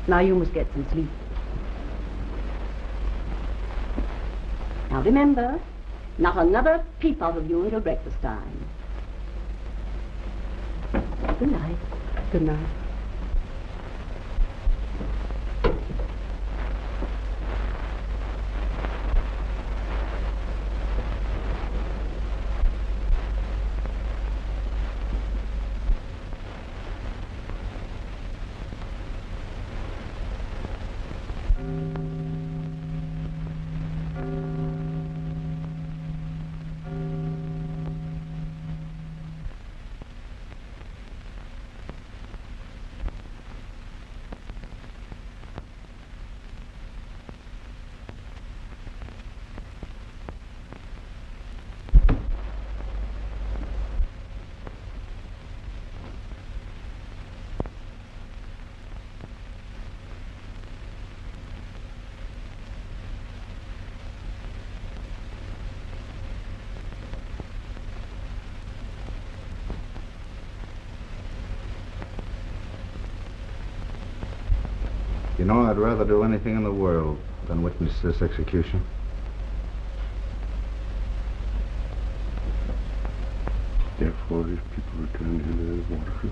A: Now you must get some sleep.
D: Now remember, not another peep out of you until breakfast time. Good night.
A: Good night.
K: You know, I'd rather do anything in the world than witness this execution.
S: Therefore, if people return to the water,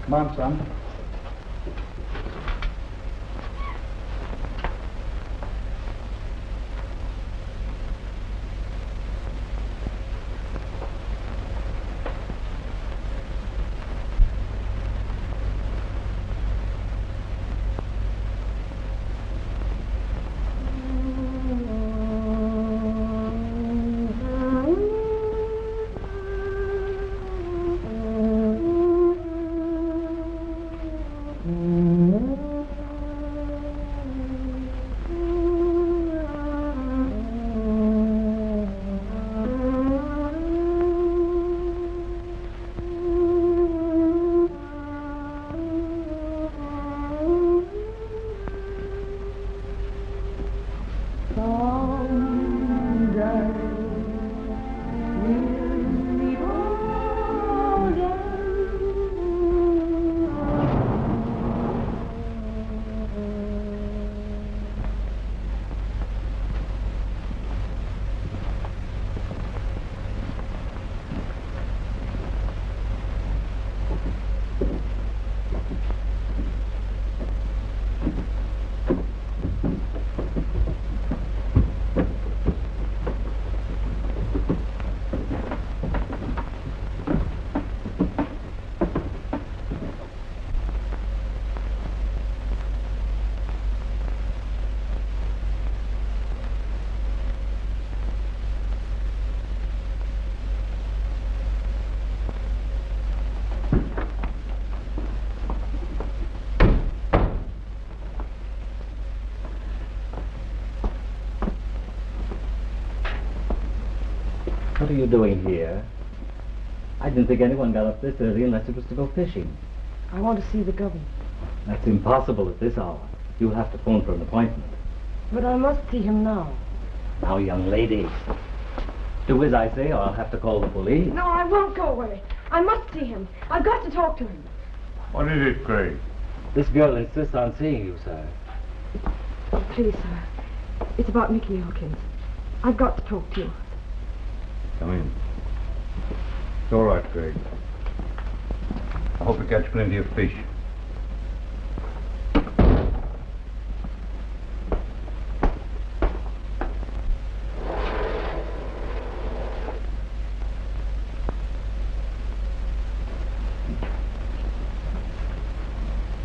K: Come on, son.
R: What are you doing here? I didn't think anyone got up this early unless it was to go fishing.
P: I want to see the governor.
R: That's impossible at this hour. You'll have to phone for an appointment.
P: But I must see him now.
R: Now, young lady, do as I say or I'll have to call the police.
P: No, I won't go away. I must see him. I've got to talk to him.
G: What is it, Craig?
R: This girl insists on seeing you, sir.
P: Oh, please, sir. It's about Nicky Elkins. I've got to talk to you.
G: Come in. It's all right, Craig. I hope you catch plenty of fish.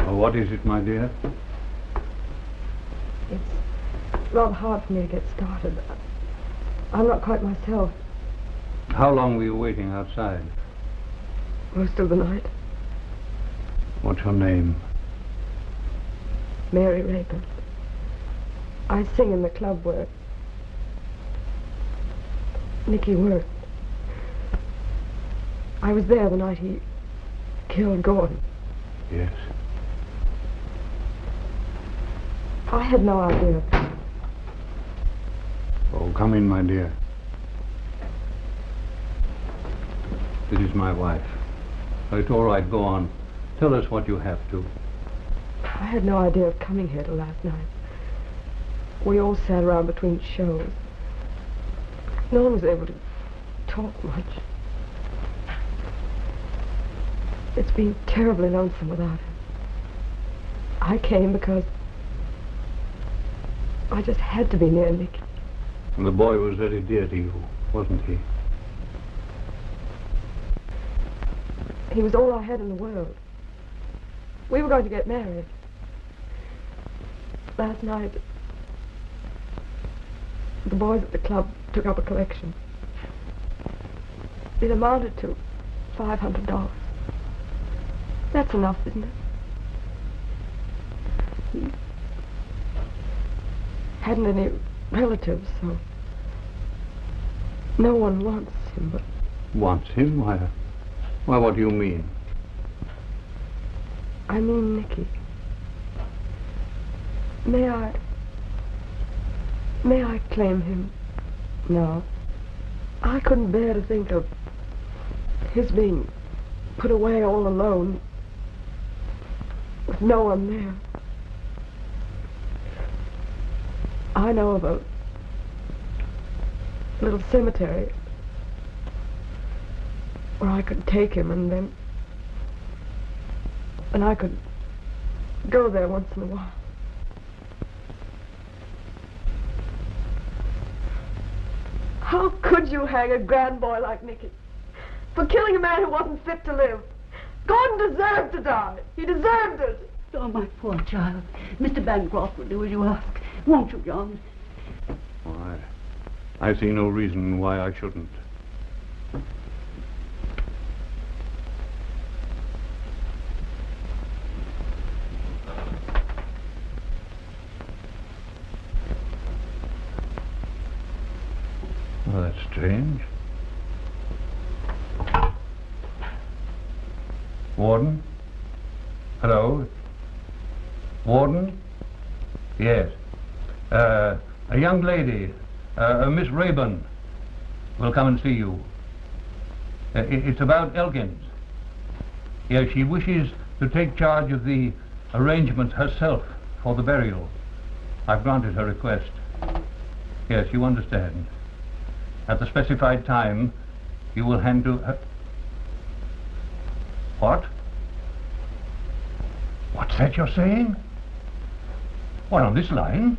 G: Oh, what is it, my dear?
P: It's rather hard for me to get started. I'm not quite myself.
G: How long were you waiting outside?
P: Most of the night.
G: What's her name?
P: Mary Rapin. I sing in the club where Nicky worked. I was there the night he killed Gordon.
G: Yes.
P: I had no idea.
G: Oh, come in, my dear. This is my wife. It's all right, go on. Tell us what you have to.
P: I had no idea of coming here till last night. We all sat around between shows. No one was able to talk much. It's been terribly lonesome without him. I came because I just had to be near Nicky.
G: The boy was very dear to you, wasn't he?
P: He was all I had in the world. We were going to get married. Last night, the boys at the club took up a collection. It amounted to $500. That's enough, isn't it? He hadn't any relatives, so no one wants him, but...
G: Wants him? Why, what do you mean?
P: I mean Nicky. May I May I claim him?
A: No.
P: I couldn't bear to think of his being put away all alone with no one there. I know of a little cemetery where I could take him and I could go there once in a while. How could you hang a grand boy like Nicky for killing a man who wasn't fit to live? Gordon deserved to die. He deserved it.
D: Oh, my poor child. Mr. Bancroft will do as you ask. Won't you, John?
N: Oh, I see no reason why I shouldn't. Well, that's strange. Warden? Hello? Warden? Yes. A young lady, Miss Rayburn, will come and see you. It's about Elkins. Yes, she wishes to take charge of the arrangements herself for the burial. I've granted her request. Yes, you understand. At the specified time, you will hand to her... What? What's that you're saying? What, on this line?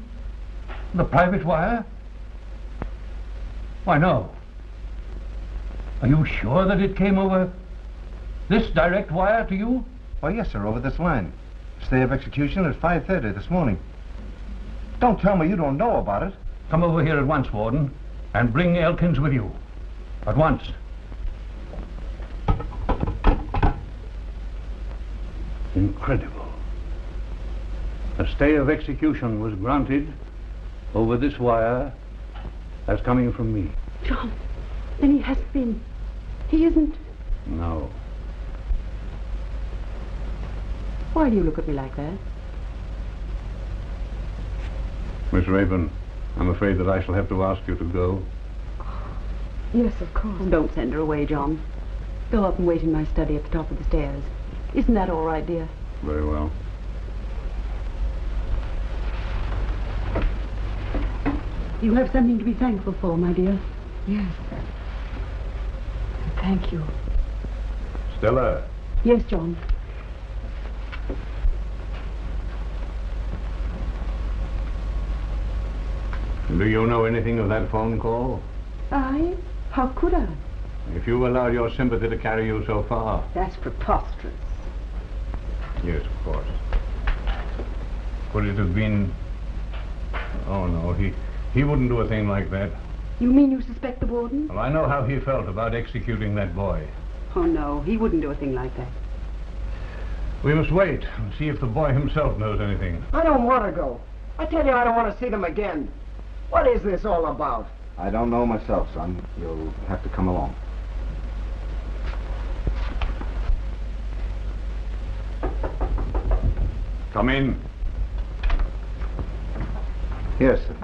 N: The private wire? Why, no. Are you sure that it came over this direct wire to you?
K: Why, yes, sir, over this line. Stay of execution at 5:30 this morning. Don't tell me you don't know about it.
N: Come over here at once, Warden, and bring Elkins with you. At once. Incredible. A stay of execution was granted over this wire as coming from me.
D: John, then he hasn't been... He isn't...
N: No.
D: Why do you look at me like that?
N: Miss Rayburn, I'm afraid that I shall have to ask you to go.
P: Yes, of course.
D: Oh, don't send her away, John. Go up and wait in my study at the top of the stairs. Isn't that all right, dear?
N: Very well.
D: You have something to be thankful for, my dear.
P: Yes. Thank you.
N: Stella.
D: Yes, John.
N: Do you know anything of that phone call?
D: I? How could I?
N: If you allowed your sympathy to carry you so far.
D: That's preposterous.
N: Yes, of course. Could it have been... Oh, no, he wouldn't do a thing like that.
D: You mean you suspect the warden?
N: Well, I know how he felt about executing that boy.
D: Oh, no, he wouldn't do a thing like that.
N: We must wait and see if the boy himself knows anything.
L: I don't want to go. I tell you, I don't want to see them again. What is this all about?
B: I don't know myself, son. You'll have to come along.
N: Come in.
K: Yes, sir.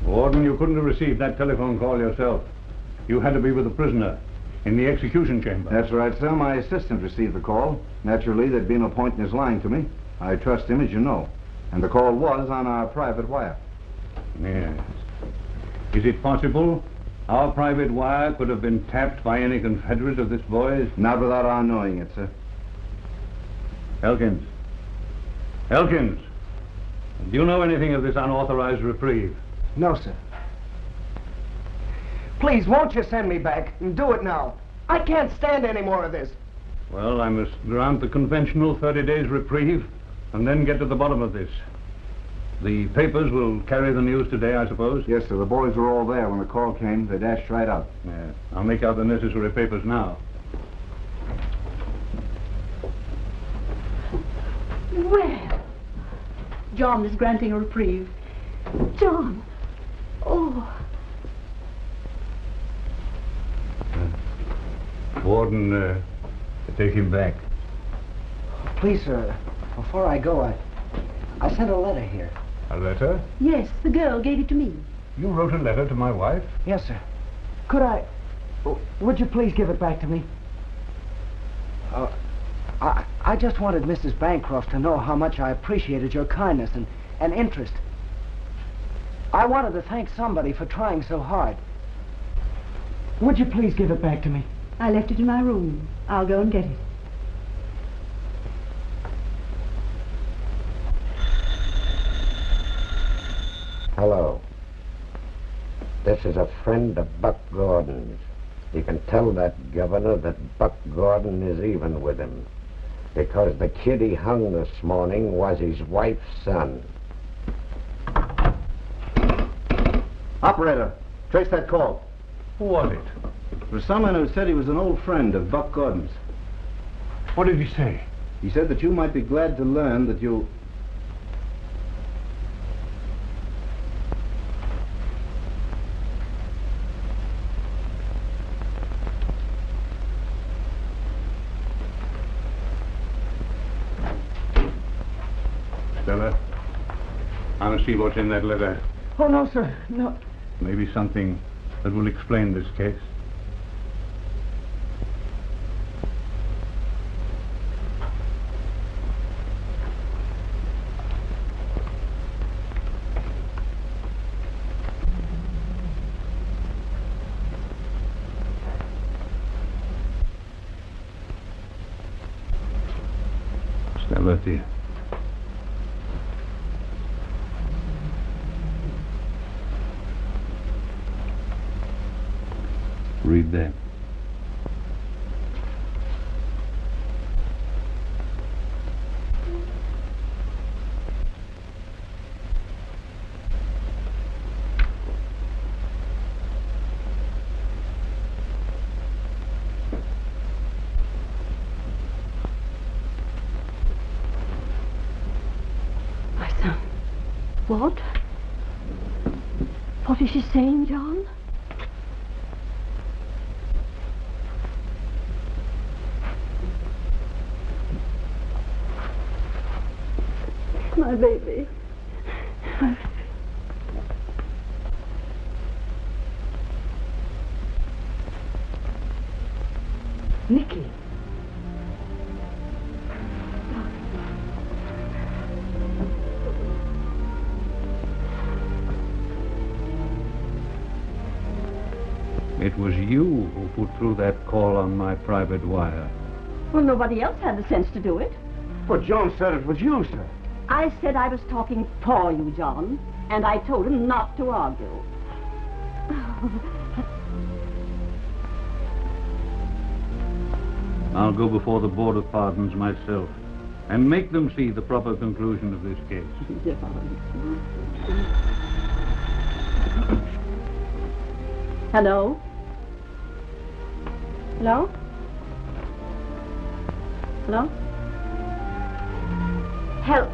N: Warden, you couldn't have received that telephone call yourself. You had to be with the prisoner in the execution chamber.
K: That's right, sir. My assistant received the call. Naturally, there'd be no point in his lying to me. I trust him, as you know. And the call was on our private wire.
N: Yes. Is it possible our private wire could have been tapped by any confederate of this boy's?
K: Not without our knowing it, sir.
N: Elkins. Elkins! Do you know anything of this unauthorized reprieve?
L: No, sir. Please, won't you send me back? And do it now. I can't stand any more of this.
N: Well, I must grant the conventional 30 days reprieve and then get to the bottom of this. The papers will carry the news today, I suppose?
K: Yes, sir. The boys were all there when the call came. They dashed right out.
N: Yeah. I'll make out the necessary papers now.
D: Well, John is granting a reprieve. John! Oh.
N: Warden, take him back.
L: Please, sir, before I go, I sent a letter here.
G: A letter?
D: Yes, the girl gave it to me.
G: You wrote a letter to my wife?
L: Yes, sir. Could I... Would you please give it back to me? I just wanted Mrs. Bancroft to know how much I appreciated your kindness and interest. I wanted to thank somebody for trying so hard. Would you please give it back to me?
D: I left it in my room. I'll go and get it.
T: Hello. This is a friend of Buck Gordon's. You can tell that governor that Buck Gordon is even with him, because the kid he hung this morning was his wife's son.
K: Operator, trace that call.
G: Who was it?
K: It was someone who said he was an old friend of Buck Gordon's.
G: What did he say?
K: He said that you might be glad to learn that you...
G: Stella, I want to see what's in that letter.
L: Oh, no, sir. No.
G: Maybe something that will explain this case. Stella, dear. Read that.
D: My son. What? What is she saying, John? My baby. Nicky.
N: It was you who put through that call on my private wire.
D: Well, nobody else had the sense to do it.
K: But John said it was you, sir.
D: I said I was talking for you, John, and I told him not to argue.
N: I'll go before the Board of Pardons myself and make them see the proper conclusion of this case.
D: Hello? Hello? Hello? Help.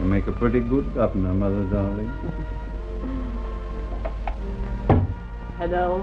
N: You make a pretty good governor, Mother darling.
D: Hello?